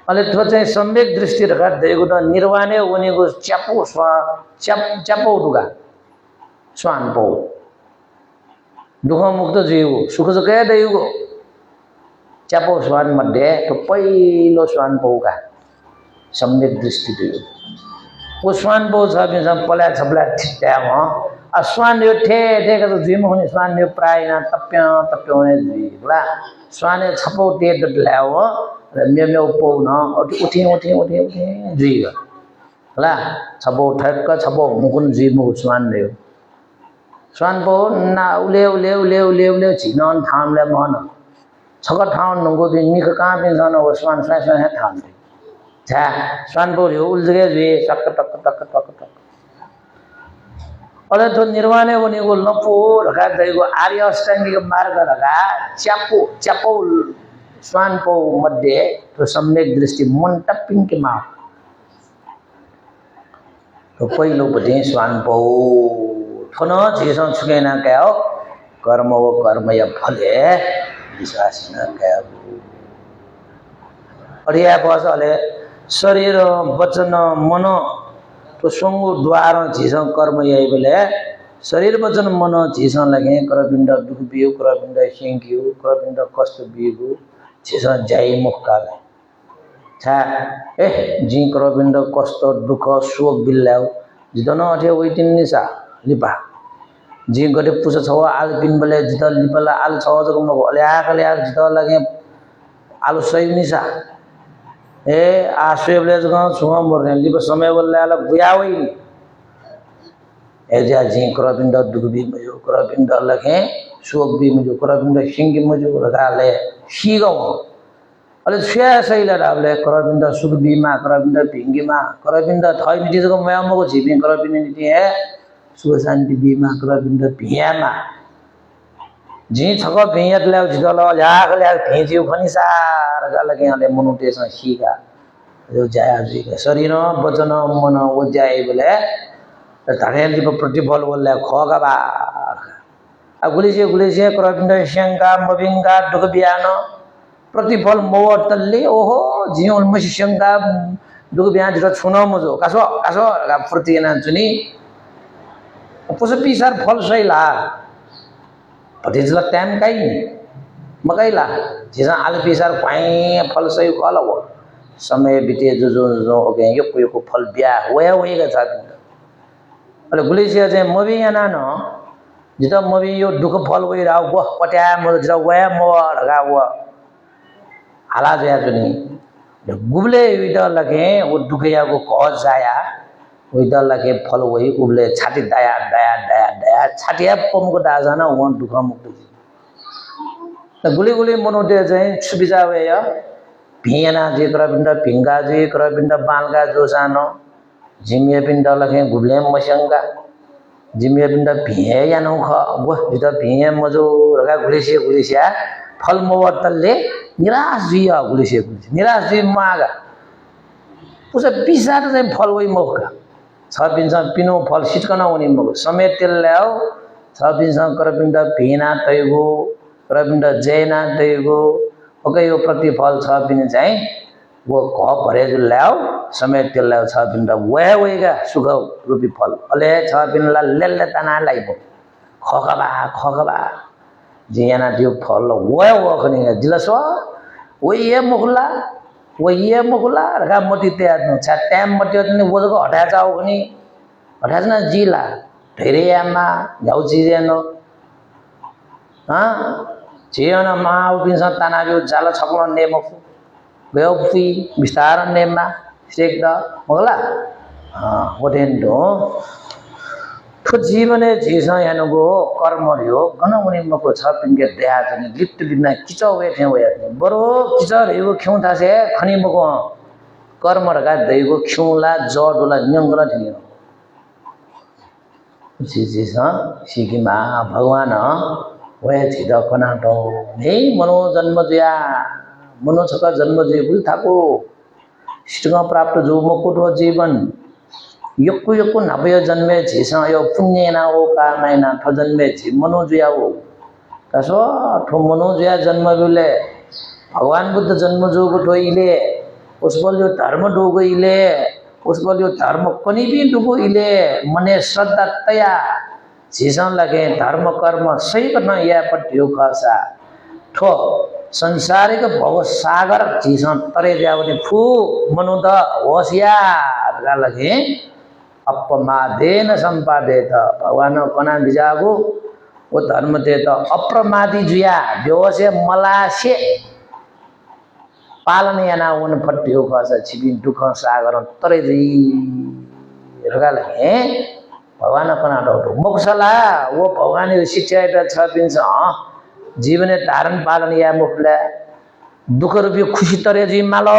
अले थो चाहिँ सम्यक दृष्टि रखा दैगो न निर्वाणे हुनेको च्यापो स्वा च्यापौ दुगा स्वान पौ दुख मुक्त जीव सुख सुखै दैगो च्यापौ स्वान मध्ये तो पहिलो स्वान पौका सम्यक दृष्टि दियो वो स्वान पौ छ भने पल्या छपल्या ठिट्या हो स्वान यो ठे ठेका त जुइम हुने स्वान यो प्राय न तप्य हुने जुइला स्वान छपौ टे डल्या हो र मेमे पौ न उठे जुइ ला छपौ ठक्क छपौ मुकुन जुइम स्वान दियो स्वान पौ ना उले छिनन थामले मन छक ठाउँ नंगो दिन निक कहाँ पनि जान हो स्वान स्वान थाम छा स्वान पौ यो उल्जगे जुइ टक टक टक टक टक अले तो निर्वाणे भनेको लपो रखा गएको आर्य अष्टाङ्गिक मार्ग रखा च्यापौ स्वान पौ मध्ये तो सम्यक दृष्टि मन टप्पिङके मा तो पहिलो पटि स्वान पौ थन झेसन छुकेना क्या हो कर्म व कर्म या फले विश्वास न क्या अरिया बस अले शरीर वचन मन तो संगो द्वार झिसं कर्म यही बोले शरीर वचन मन झिसं लगे करपिंड दुख बियो करपिंड सिंकियो करपिंड कष्ट बियो झिसं जाई मुक्का छा ए जी करपिंड कष्ट दुख शोक बिल्लाउ जिदन अठे वइटिन निसा लिपा जी गटे पुछ छ आल पिन बोले जित लिपला आल छ जको म ल्या जित लगे आलु सही निसा ए आश्वेबले जको छुवा मर्ने लिप समय बोले आल बुयावई ए जा जी करपिंड दुख बि मजो करपिंड लगे शोक बि मजो करपिंड सिंगी मजो लगाले सिगौ अले छ्या सैला राबले करपिंड सुख बिमा करपिंड भिंगीमा करपिंड थै निति जको मयामको झिबि करपिंड निति हे सुख शान्ति बिमा करपिंड भियामा जी छक भियत ल्याउ जिदल ल्याग भेजियो खनिसार गलके अले मनुटेस सिगा यो जाया जी शरीर वचन मन ओ जाय बोले धरेली प्रतिफल बोले खगा बा गुलिसे करपिंड शंका मबिंगा दुख बियान प्रतिफल मोवतल्ले ओहो जीवन मसी शंका दुख बियान जित छुन मजो कासो प्रतिना जुनी पुसे पिसार फल सैला पतिजला टाइम काई मकैला जिसा आल पिसार पाए फल सै कल हो समय बिते जो ओके यो फल बिया होया छ अले गुलिसिया चाहिँ मबी याना न जित मबी यो दुख फल वइ राव गो पट्या म जित वया म रगा व आला जया जुनी गुबले विद लगे वो दुख या को कह जाया विद लगे फल वइ उबले छाती दया छाटिया पमको दाजना व दुख मुक्त गुली मनोटे चाहिँ सुबिजा वे भियना जे करपिंड भिंगा जे करपिंड बालगा जो सानो जिमिया पिंड लगे गुबले मसंगा जिमिया पिंड भिए या नौ ख गो जित भिए मजो रगा गुलिसिया फल मोवतल्ले निराश जिया गुलिसिया निराश जि मागा पुस पिसार चाहिँ फल वइ मौका छ पिन्छ पिनो फल सिटकन हुने मगो समेत तेल ल्याउ छ पिन्छ करपिंड भिना तैगो करपिंड जैना तैगो ओके यो प्रतिफल छ पिने चाहिँ वो घ भरे जो ल्याओ समेत त्यो ल्याओ छ पिन वहीका सुख रूपी फल अले छ पिनला लेल्ले तना लाइबो खगबा जियाना त्यो फल वो खनि जिलसो वो ये मुखला रगा मोटी ते आदनु छ टाइम मट्यो नि वजको हटा जाओ खनि हटा न जिला धेरै यामा जाउ जिरेनो जियन माउ पिन्छ तनाबो जाला छक्न नेमो बेउफी विस्तार नेममा सेक्दा मगला वटेन्डो ठो जीवने जीसा यानुगो कर्म रियो गनउनी मको छ पिनके दया जने लिप्त बिना किचो वे थे वे बरो किचो रेगो खिउ थासे खनि मको कर्म रगा दैगो खिउला जडुला न्यंगला थियो जीसा सिकिमा भगवान वे छिद कनाटो नै मनो जन्म जया मनो छका जन्म जय बुल थाको इष्टमा प्राप्त जो मको जीवन यक्कु नभय जन्मे झिसा यो पुण्य ना हो का मैना ठ जन्मे झि मनो जुया हो कसो ठो मनो जुया जन्म बिले भगवान बुद्ध जन्म जो गो इले उसबल जो धर्म डोगो इले उसबल जो धर्म पनि भी डोगो इले मने श्रद्धा तया झिसा लगे धर्म कर्म सही करना या पट्यो खासा ठो संसारिक भव सागर झिसा तरे जावने फु मनो द होसिया गा लगे अपमादेन संपादेत भगवान कना बिजागो वो धर्म ते तो अप्रमादी जुया बेवसे मलासे पालन याना उन फट्यो खसा छिबिन दुख सागर तरे जी रगा लगे भगवान कना डो मोक्षला वो भगवान शिक्षा एटा छ पिन्छ जीवने धारण पालन या मुखले दुख रुपी खुशी तरे जी मालो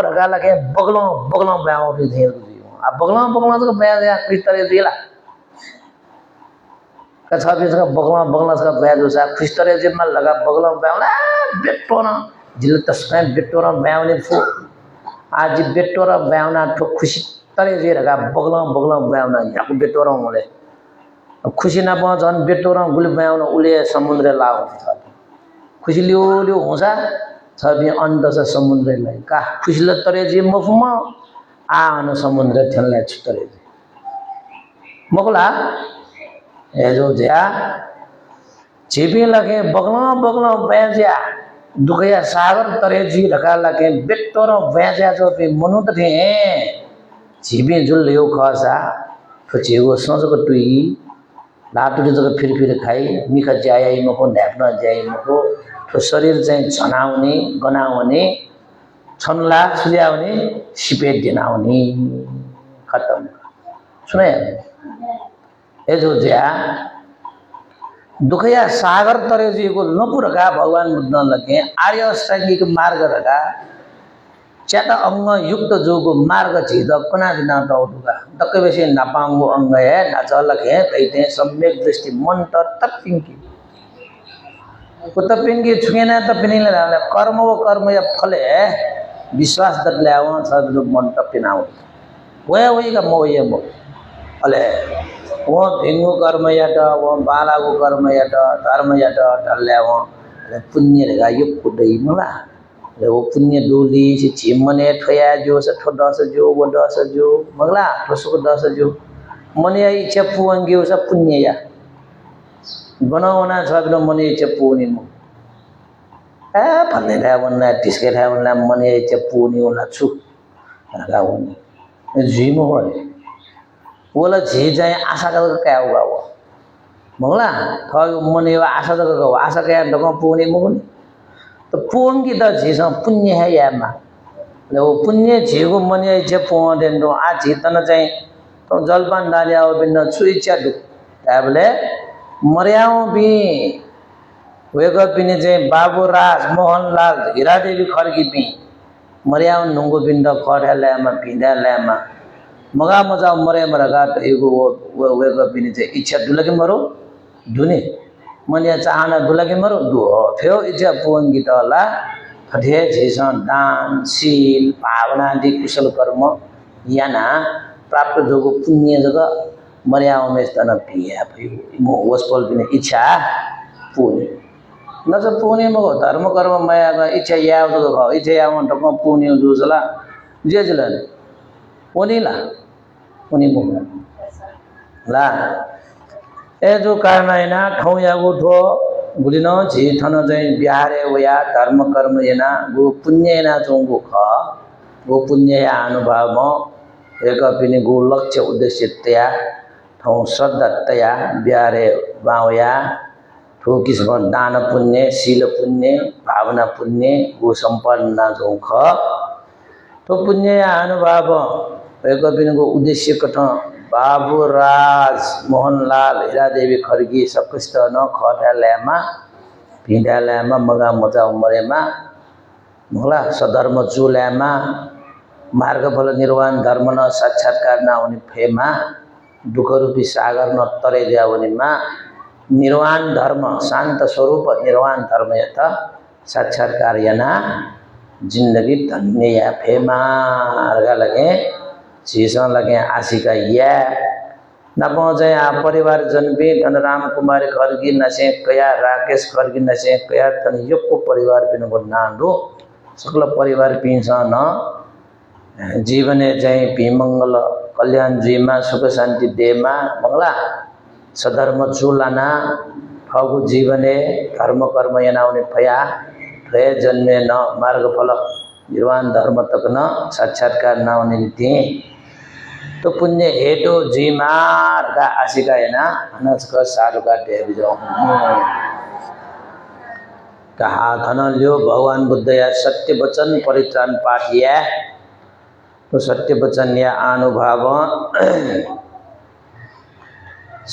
रगा लगे बगलो ब्याओ भी धेर आ बगला तो बैद या किस तरह दिला कछा भी सका बगला सका बैद उसा किस तरह जे मल लगा बगला बैला बेटो न जिल तस्कै बेटो र बैउने फु आज बेटो र बैउना ठो खुशी तरह जे रगा बगला बैउना याको बेटो र मोले खुशी न प जन बेटो र गुल बैउना उले समुद्र लाउ छ खुशी लियो होसा छ बि अन्त छ समुद्र लाई का खुशी ल तरह जे मफुमा आन समुद्र ठनले छतरे मगला ए जो ज्या छिबी लगे बगला बैजा दुखया सागर तरे जी रखा लगे बेटो र बैजा जो पे मनु त थे छिबी जुल यो खसा फचेगो सोचको टुई लाटुले जग फिर खाई मिखा जाय मको न्याप्न जाय मको तो शरीर चाहिँ छनाउने गनाउने छनला सुल्याउने सिपेट दिनाउने खत्म सुने ए जो ज्या दुखया सागर तरे जी को नपुरका भगवान बुद्ध लगे आर्य अष्टांगिक मार्ग रगा चेत अंग युक्त जो को मार्ग छिद कना बिना दौड़ुगा दक्के बेसी नापांगो अंग है नाचलके तैते सम्यक दृष्टि मन तपिंकी कुतपिंगी छुएना तपिनीले कर्म व कर्म या फले विश्वास दर्ल्याव सदु मन तपिनाउ वही का मो अले वो भिंगु कर्म याट वो बालागु कर्म याट धर्म याट दर्ल्याव पुण्य रेगा यो कुदै मला वो पुण्य डोली से चिमने ठया जो से ठोदस जो वो दस जो मगला ठोसको दस जो मने इच्छा पुंगी सब पुण्य या बनाउना छ बिना मने इच्छा पुनी म भन्ने ला वन्ना टिस्के था वन्ना मने इच्छा पुनी होला छु रगा वन्नी जिमो हो ओला जे जाय आशा का क्या होगा वो मगला थयो मने आशा का आशा का डको पुनी मुगुनी तो पुंगी त जेसा पुण्य है यामा ले वो पुण्य जेगो मने इच्छा पुदेन दो आ जेतन चाहिँ तो जलपान डालिया बिन छु इच्छा दु ताबले मर्याओ भी वेगा पिने चाहिँ बाबुराज मोहनलाल हीरादेवी खर्की पि मर्याओ नुंगो बिन्द खड्यालामा पिँदालामा मगा मजा मरे मरगा एगो वो वेगा पिने चाहिँ इच्छा दुलके मरो दुने मनिया चाहना दुलके मरो दु थियो इच्छा पुंगी तला फठे जेसन दान शील भावना आदि कुशल कर्म याना प्राप्त जोगो पुण्य जगह मर्याओ में तना पिया भयो मो वसपल पिने इच्छा पुण्य न चाहिँ पुण्यमा हो धर्म कर्म मायामा इच्छा यावतो भाव इच्छा यावन टक्क पुण्य जुसला जे जलन उनीला उनी मो ला ए जो कारण हैन ठाउँ या उठो बुलिन झि थन चाहिँ बिहारे वया धर्म कर्म एना गो पुण्य एना चोंगो ख गो पुण्य या अनुभव म एक पिने गो लक्ष्य उद्देश्य तया ठाउँ श्रद्धा तया बिहारे बावया ठो किसिम दान पुण्य शील पुण्य भावना पुण्य गो सम्पन्न चों ख तो पुण्य या अनुभव एक पिने गो उद्देश्य कठ बाबुराज मोहनलाल हीरादेवी खड्गी सकस्त न खटाल्यामा भिडाल्यामा मगा मजा उमरेमा मोला सधर्म चुल्यामा मार्गफल निर्वाण धर्म न साक्षात्कार नहुने फेमा दुःख रूपी सागर न तरे जावनीमा निर्वाण धर्म शान्त स्वरूप निर्वाण धर्म यता साक्षात्कार याना जिन्दगी धन्य या फेमा अर्गा लगे चीज़ों लगे आशिका या न पहुँचे आप परिवार जनबी तन राम कुमारी खर्गी नशे कया राकेश खर्गी नशे कया तन युक्को परिवार पिन को नांडो सकल परिवार पिंसा न जीवने जय पीमंगल कल्याण जीमा सुख शांति देमा मंगला सधर्म चुलाना फगु जीवने धर्म कर्म यनाउने फया फय जन्मे न मार्ग फल निर्वाण धर्म तक न साक्षात्कार नहुने नीति तो पुण्य हेटो जीमार का आशिका है ना अनस का सारू का टेब जो कहा धन लियो भगवान बुद्ध या सत्य वचन परित्राण पाठिया तो सत्य वचन या अनुभव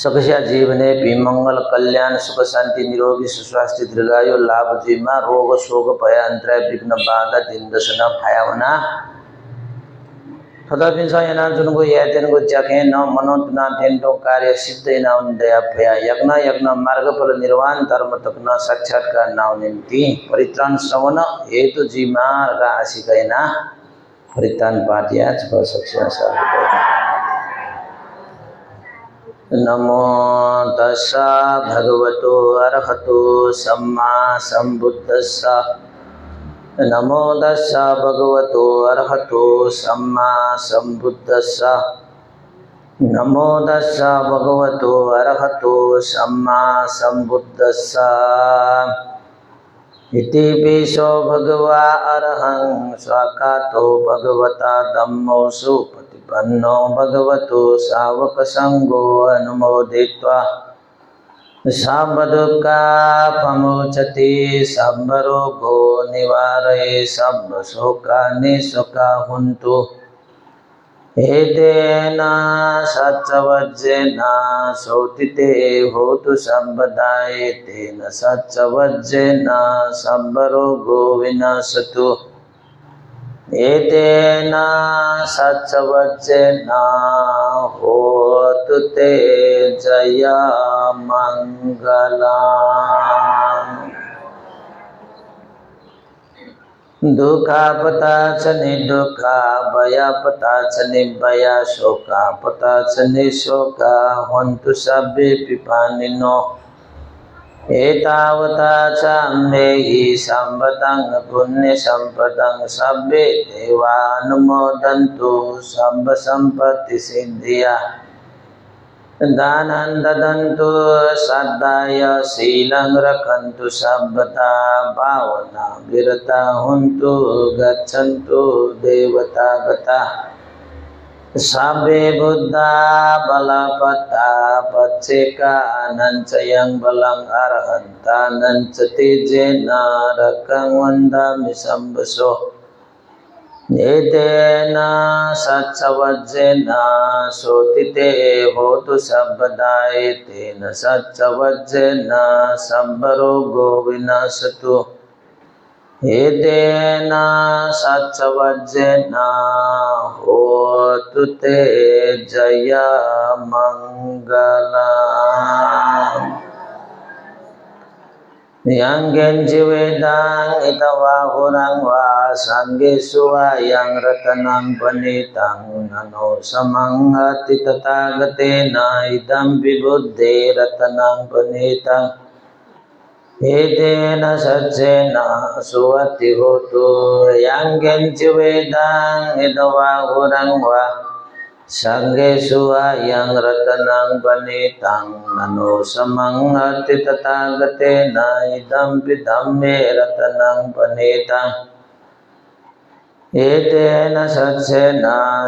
सकस्या जीवने विमंगल कल्याण सुख शांति निरोगी सुस्वास्थ्य दीर्घायु लाभ जीमा रोग शोक भय अंतराय विघ्न बाधा दिन दशना भायावना तथापि yana जुनको या दिनको जखे न मनोतना थेन्टो कार्य सिद्ध न दया भया यज्ञ यज्ञ मार्ग फल निर्वाण धर्म तक न साक्षात्कार न निम्ति परित्राण श्रवण हेतु जीमार का आशिकैना परित्राण पाठिया सक्सेस नमो तस्सा भगवतो अरहतो सम्मा सम्बुद्धस्सा नमो तस्सा भगवतो अरहतो सम्मा सम्बुद्धस्सा नमो तस्सा भगवतो अरहतो सम्मा सम्बुद्धस्सा इति पिशो भगवा अरहं स्वाकातो भगवता धम्मो सुपतिपन्नो भगवतो सावक संगो अनुमोदित्वा साबदुःखापमोचति सर्वरोगो निवारये सर्वशोकानि शोकाहुन्तु एतेन सच्चवज्जेन सोतिते होतु सर्वदा एतेन सच्चवज्जेन सर्वरोगो विनाशतु एतेन सच्चवज्जेन होतु ते जय मंगलम् दुःखापता च निदुःखा भयापता च निर्भया शोकापता च निशोका हन्तु सर्वे पिपानिनो एतावता च अम्मेहि सम्पदं पुण्य सम्पदं सर्वे देवानुमोदन्तु सर्व सम्पत्ति सिद्धिया दानं ददन्तु श्रद्धाय शीलं रखन्तु सर्वदा भावना विरता हुन्तु गच्छन्तु देवता गता सर्वे बुद्धा बलपता पच्चेकानञ्च यं बलं अर्हन्तानञ्च तेजेन रकं वन्दामि शम्भसो एतेन सच्चवज्जेन सोतिते होतु सर्वदा एतेन सच्चवज्जेन सर्वरोगो विनाशतु एतेन सच्चवज्जेन होतु ते जय मंगलम् Yang wedang itawa hurang wa sanggesu wa yang ratanang panitang nano samanghati tatagate na idam bibuddhe ratanang panitang एतेन सच्चेन सुवति होतु यांगेंच वेदां इदवाहुरं वा संगेषु यं रत्नं वनितं ननो समंगति तथागतेन इदं विदं मे रत्नं वनितम् एतेन सच्चेन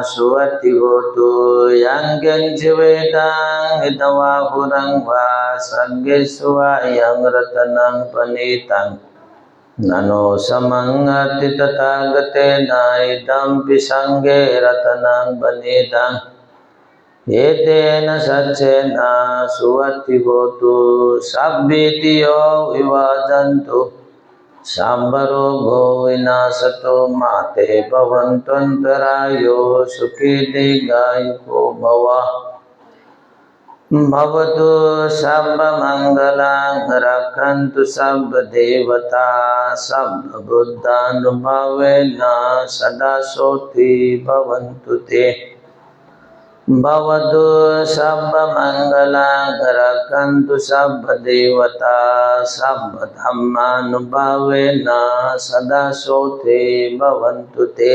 सुवति होतु यांगेंच वेदां इदवाहुरं वा संगेषु यं रत्नं वनितं ननो समंगति तथागतेन इदं विसंगे रत्नं वनितम् एतेन सच्चेन सुवति होतु सब्बीतियो विभाजन्तु सांबरो भो विनाशतो माते भवन्तन्तरायो सुखी दीर्घायुको भव भवतु सर्वमङ्गलं रक्षन्तु सर्वदेवता सर्वबुद्धानुभावेन सदा सोति भवन्तु ते भवतु सर्वमङ्गलं रक्षन्तु सर्वदेवता सर्वधर्मानुभावेन सदा सोते भवन्तु ते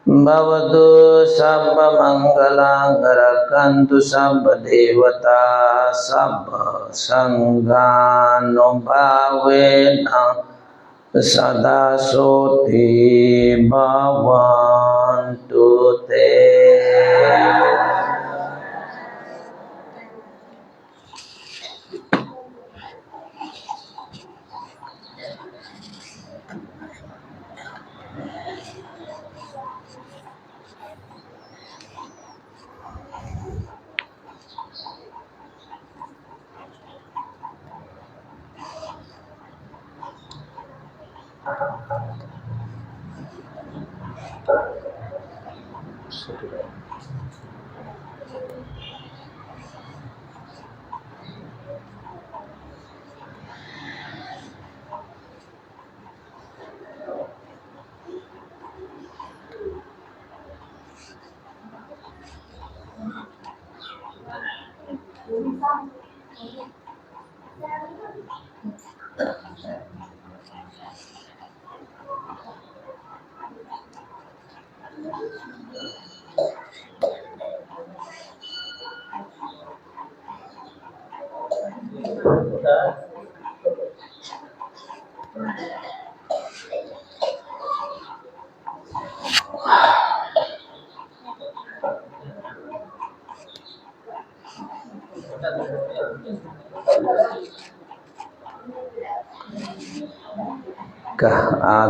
भवतु सर्वमङ्गलं रक्षन्तु सर्वदेवता सर्वसङ्घानुभावेन सदा सोते भवन्तु ते।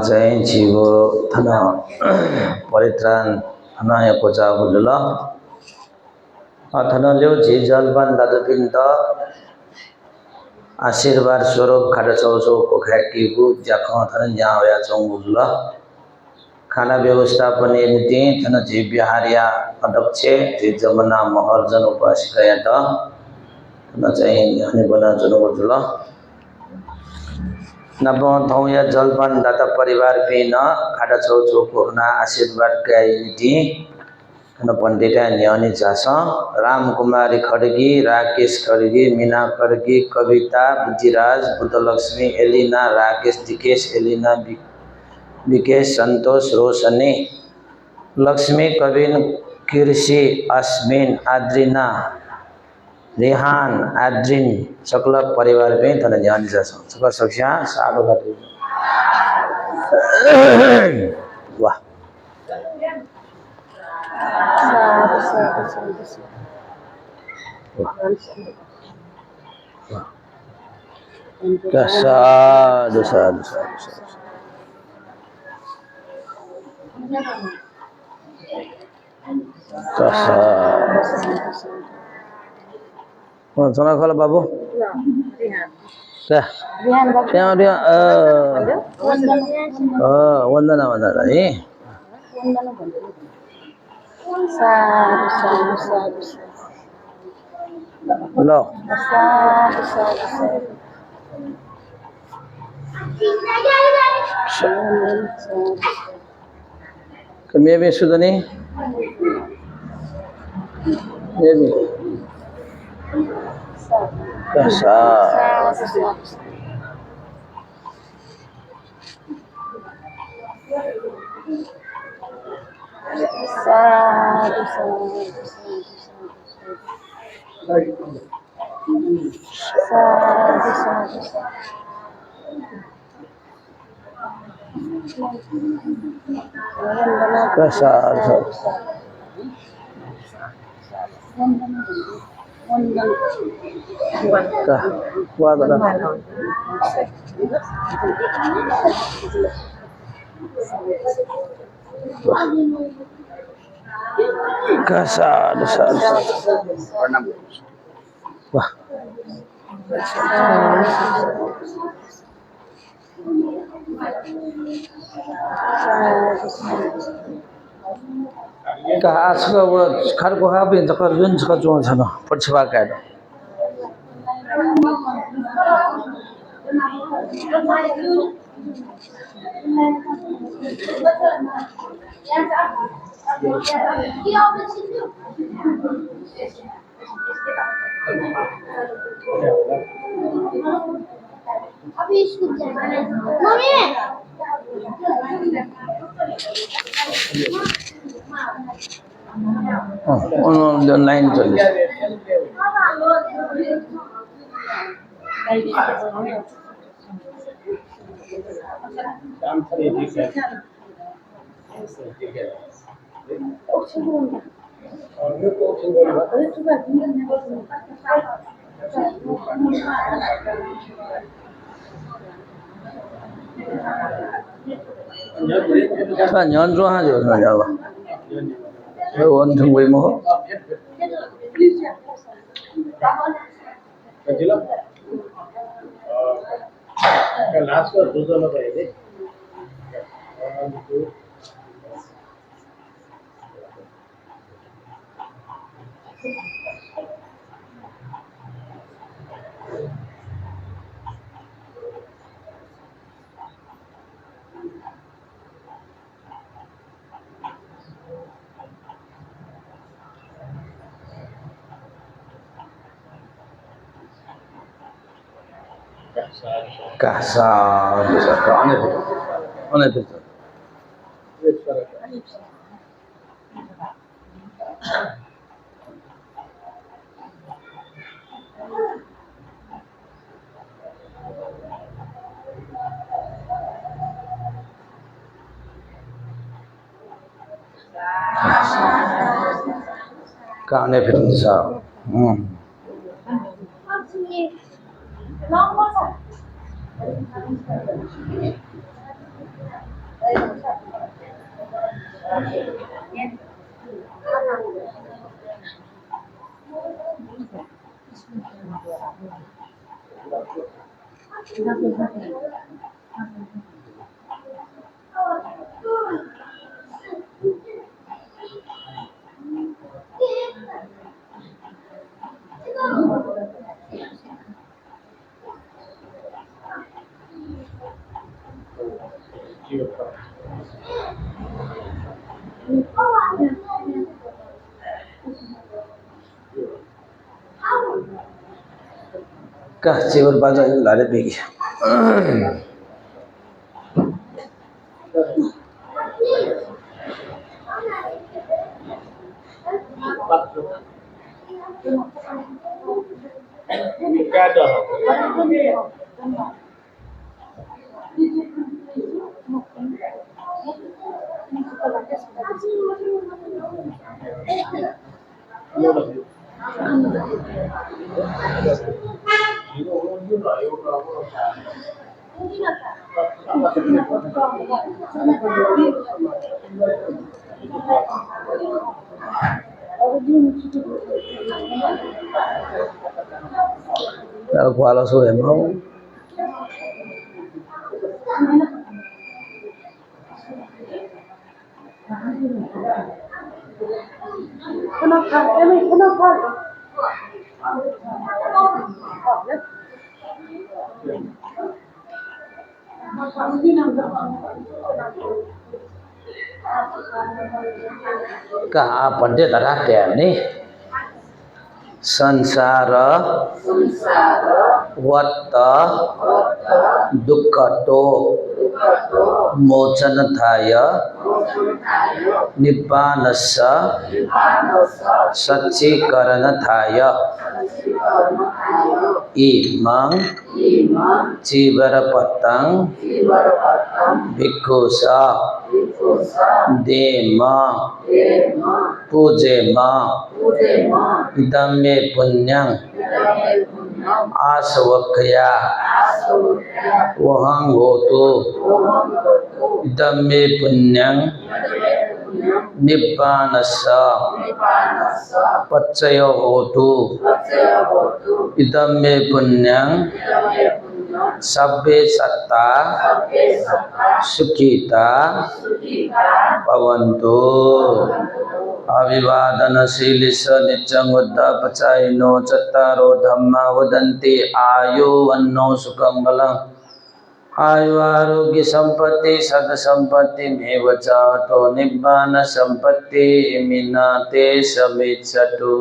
चाहिँ जीवो थन परित्राण थनाय कोचा बुझल थन ल्यो जी जलपान दादुपिन्द आशीर्वाद स्वरूप खाटा चौचौ पोखराकी बु जाख थन जावया चौ बुझल खाना व्यवस्थापन नीति थन जी बिहारिया अध्यक्ष जी जमुना महर्जन उपासिका त थन चाहिँ हने बना जन बुझल नबौं या जलपान दाता परिवार पिन खाटा चौचौ पोखना आशीर्वाद गाइटी न पंडिता न्यानी जास राम कुमारी खड़गी राकेश खड़गी मीना खड़गी कविता बुद्धिराज बुद्धलक्ष्मी एलिना राकेश दिकेश एलिना विकेश संतोष रोशनी लक्ष्मी कविन कृषि अश्विन आद्रिना रेहान आद्रिन सकल परिवार पे तन ध्यान जास सकल सक्ष्या साडो घाटे वाह साधु साधु साधु चना खोला बाबू वंदना वंदना है लो maybe Sudani maybe સારું સારું સારું સારું સારું સારું સારું વાહ આ ખાડકો આપીને તો કરજો ને કચો છે ને પછી વાકાય अभी स्कूल जाना है मम्मी लाइन चली 년 좀 하죠, 그러냐고. 원통 왜 먹어? लास्ट का दूसरा पाहिजे kasar bisa aneh itu aneh bisa kah cewek baca itu lari pergi Kalau kuala so emang kah pandai darah dia ni sansara watta dukkato मोचनथाय निब्बानस्य सच्चीकरणथाय इमं चीवरपत्तं भिक्षुषा देम पूजेम इदं मे पुण्यं आसवक्खया वहं होतु इदं मे पुण्यं निब्बानस्य पच्चयो होतु इदं मे पुण्यं सब्बे सत्ता सुखिता भवन्तु। अभिवादनशीलिष नित्यं वृद्धपचायिनो चत्तारो धम्मा वदन्ति आयुवन्नो सुखं बलम् आयु आरोग्य संपत्ति सद संपत्ति मेव च तो निब्बान संपत्ति मिनाते समिच्छतु।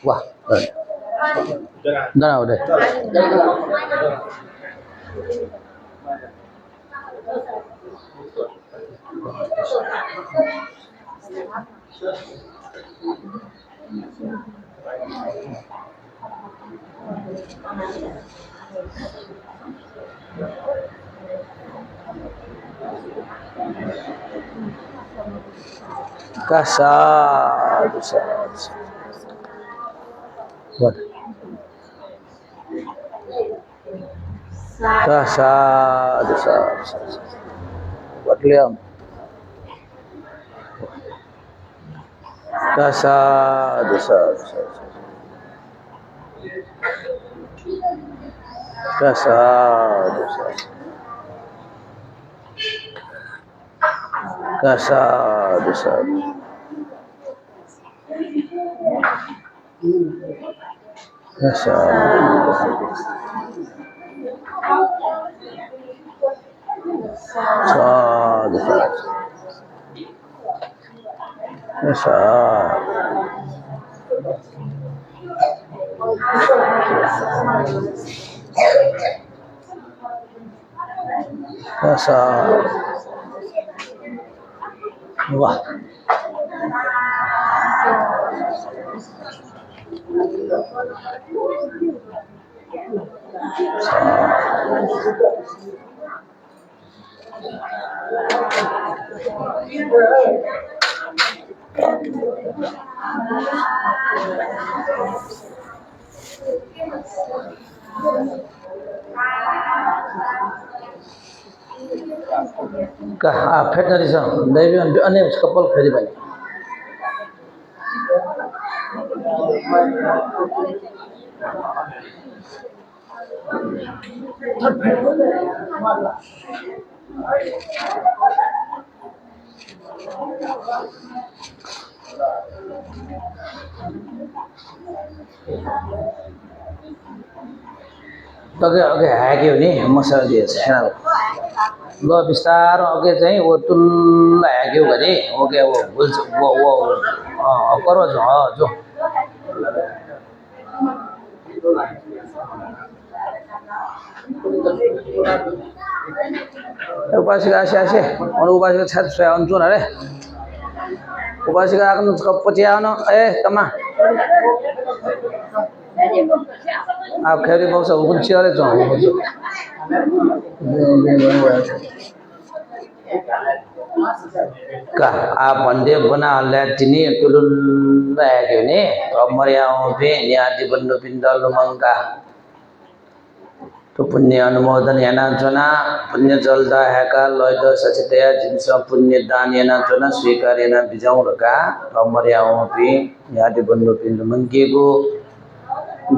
वाह dah udah kasar buat kasar buat liam kasar wah kah afet dari sana dari ane kapal ferry balik oke haggio ni masalah dia sana lo बिस्तारो अगे चाहिँ वो तुल्ला ह्याग्यो भने ओके वो बुल्छ वो करो जो उपासिका आसे अनि उपासिका छात छ अन्चुन रे उपासिका आउनु पछि आउनु ए तमा आप खेरी बक्स हुकुन चिरे छ kah apande bana latini tulul lagi ni meriau be niati bendu pindal lumangka tu punya अनुमोदन yana chona punya jalda heka loida sachitaya jinsa punya dan yana chona swikar yana bijau raka meriau be niati bendu pindu mangkiku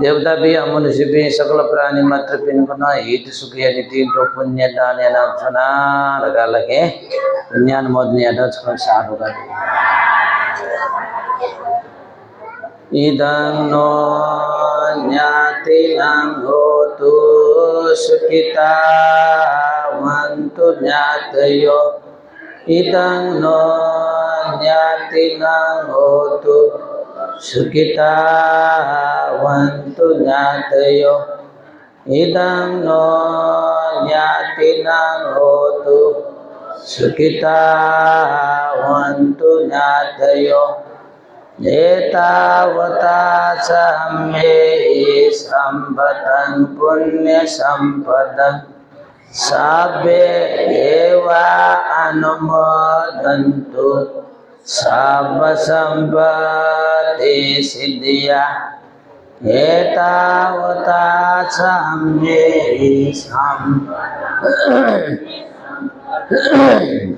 देवता भी मनुष्य भी सकल प्राणी मात्र pin करना हित सुखिया नीति तो पुण्य दान या नाम सुना लगा लगे पुण्यान मोदनी अदा छन साधु का इदं नो ज्ञाति नाम होतु सुखिता वन्तु ज्ञातयो इदं नो ज्ञाति नाम होतु सुखिता वन्तु ज्ञातयो idang no nyatinang hotu sukita wantu nyatayo etawata samme sambatan punya sampadan sabbe eva anumodantu sabba sampati siddhya etawata samme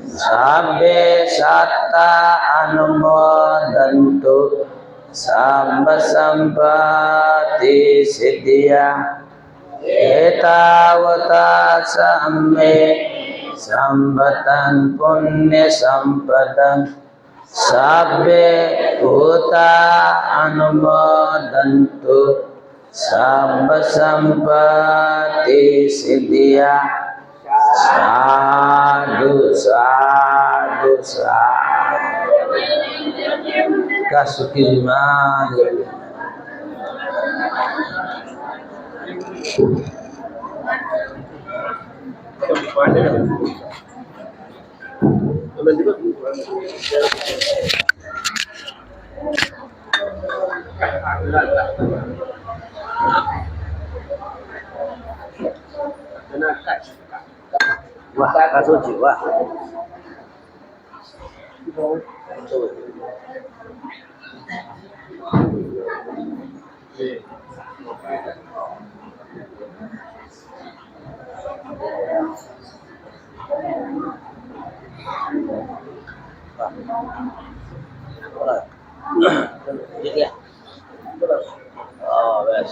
sabbe satta anumodantu sabba sampati siddhya etawata samme sambatan punya sampadan sabbe bhuta anumodantu sabba sampati siddhya sadhu sadhu sadhu kasukirima wah kasus jiwa oh bes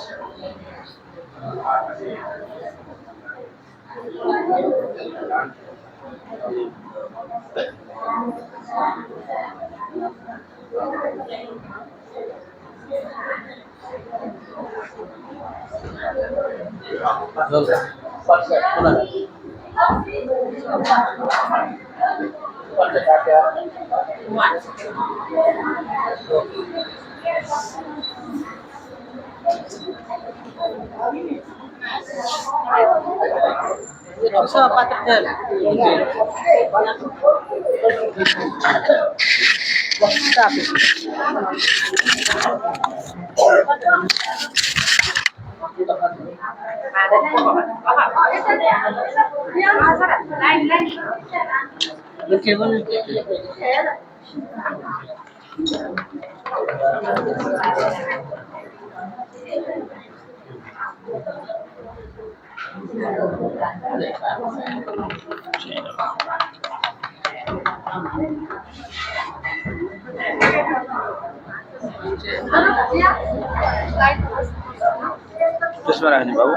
terus marah nih babu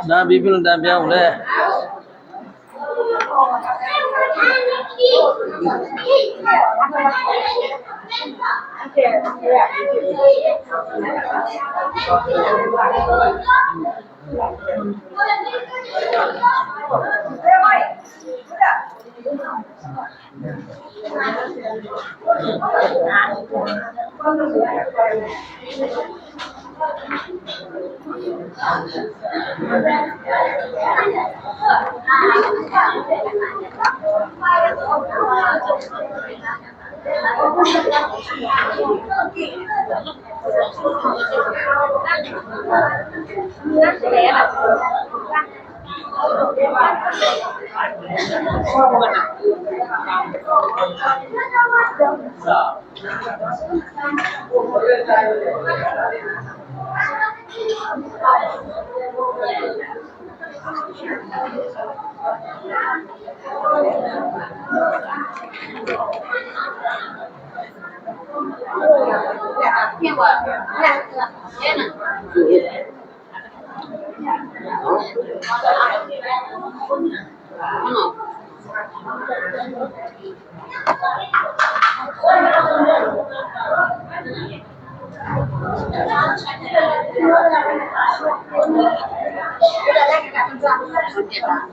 Nah, bibir udah biar udah. Sudah.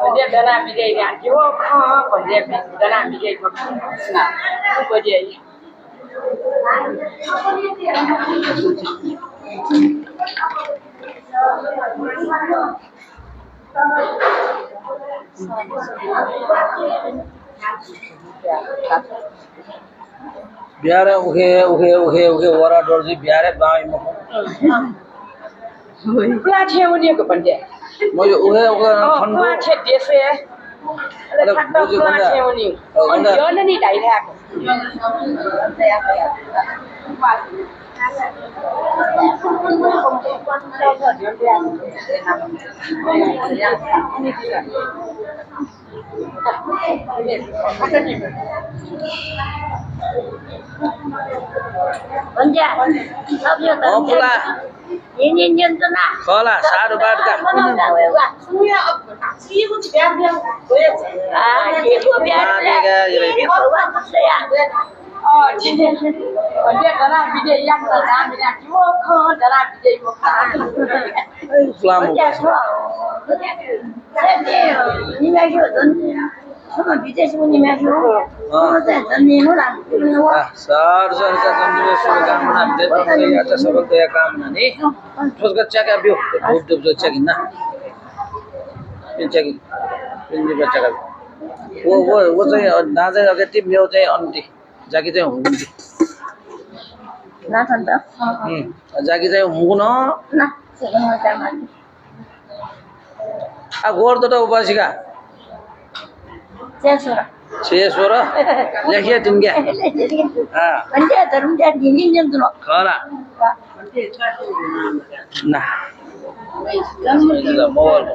Dia dana bijai ni, jiwa kah? Dia dana bijai tu, nah, tu bijai. Biar oke wara dorji biar bawa imu. Pula cewek ni ke pandai. Mau oke Oh, pula cewek dia saya. Ada kata pula cewek ni. Oh, dia ni dah ada. Banja, sao giờ Oh pula. nhìn tu nak. Có là sao được ba cái. Ah, cikgu biar Oh, dia dana bijai yang dana bijai jiwa kah? Dana bijai bukan. Flamu. Banja tu. Saya ni, ni lagi tu. 他们比这时候你们说，我在这里我啦，我 सरसरका सम्झिने शुभकामना अच्छा सबैको कामना नि उसको check up यो धूप धूप जो चेक ना पिन चेक पिन भी चेक वो चाहिँ दाजै अगति मेरो चाहिँ अन्ती जाकी चाहिँ हुन्ती 拿上的， जाकी चाहिँ हुँगुन 那这个我在哪里？ आ गोर त उपासिका 再说了， छे सोर लेखिए तिनके人家在人家年年都了， खला ना मोल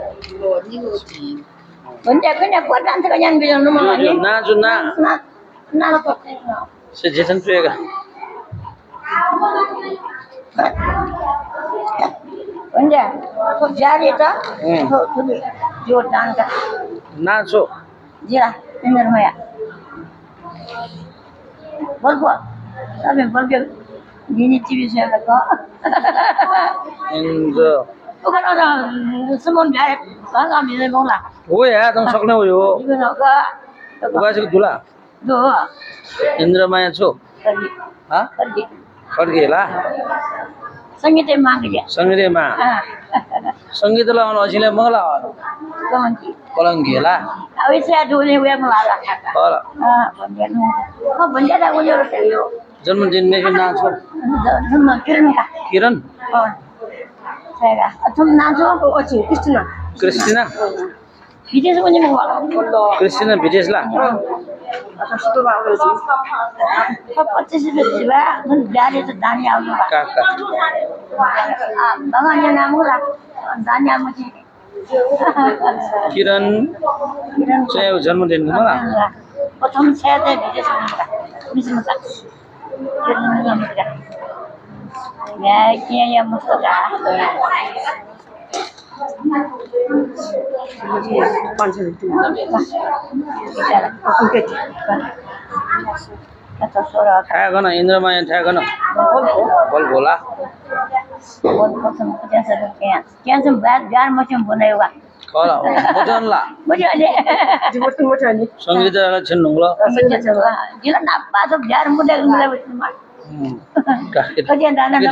人家跟人家国战这个人比较那么 जो ना जो ना 那了个， से जेसन चुएगा 人家说家里的，说这个就当个， ना छो 对了，真的什么呀？不过，那边不是你继续学那个， इन जो 我看到的什么别刚刚没人弄了， हो या तुम सक्ने हो यो 一个那个，这个 उपासिक दुला 都 इन्द्रमाया छो 可以 हा 可以， फर्केला 生意得忙个的， संगीतमा 啊， संगीतला असिले मगला 个问题。 कलंगेला 有一次就那外面来了， होला 本地弄，我本地的我就是谁有， जन्मदिन में ना छो 怎么就是那个， किरण 哦，这个，他们拿出我去，就是那， क्रिस्टिना 毕竟是我你们忘了， क्रिस्टिना विदेशला 他这是个几万，我家里是大娘子吧， काका 啊，刚刚你那么了，大娘母亲， किरण चाहिँ जन्मदिन मला 我他们才在毕竟是那个，没什么事，就是那么个，哎，今天也没事干。 kata suara थाहा गर्न इन्द्रमाया थाहा गर्न बल बोला बहुत पसंद मुझे सब क्या सब बार macam बने हुआ कला मोजनला मुझे ने संगीतला छिन्नुङला मुझे सब जिला नापा सब जार मुझे मुझे बेचना kerja dana nak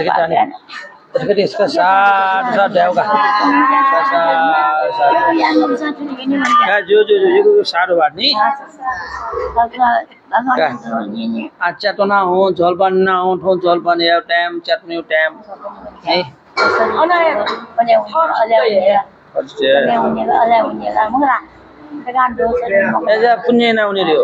कति यसका साथ साथ ड्याउका yang bisa curi ini macam का जो जो यो सारो बात नि ini आचा तो ना हो जलपान ना हो ठो जलपान या टाइम चटनी टाइम है pada ada mula dengan dosa एजा पुण्य ना हुने रे हो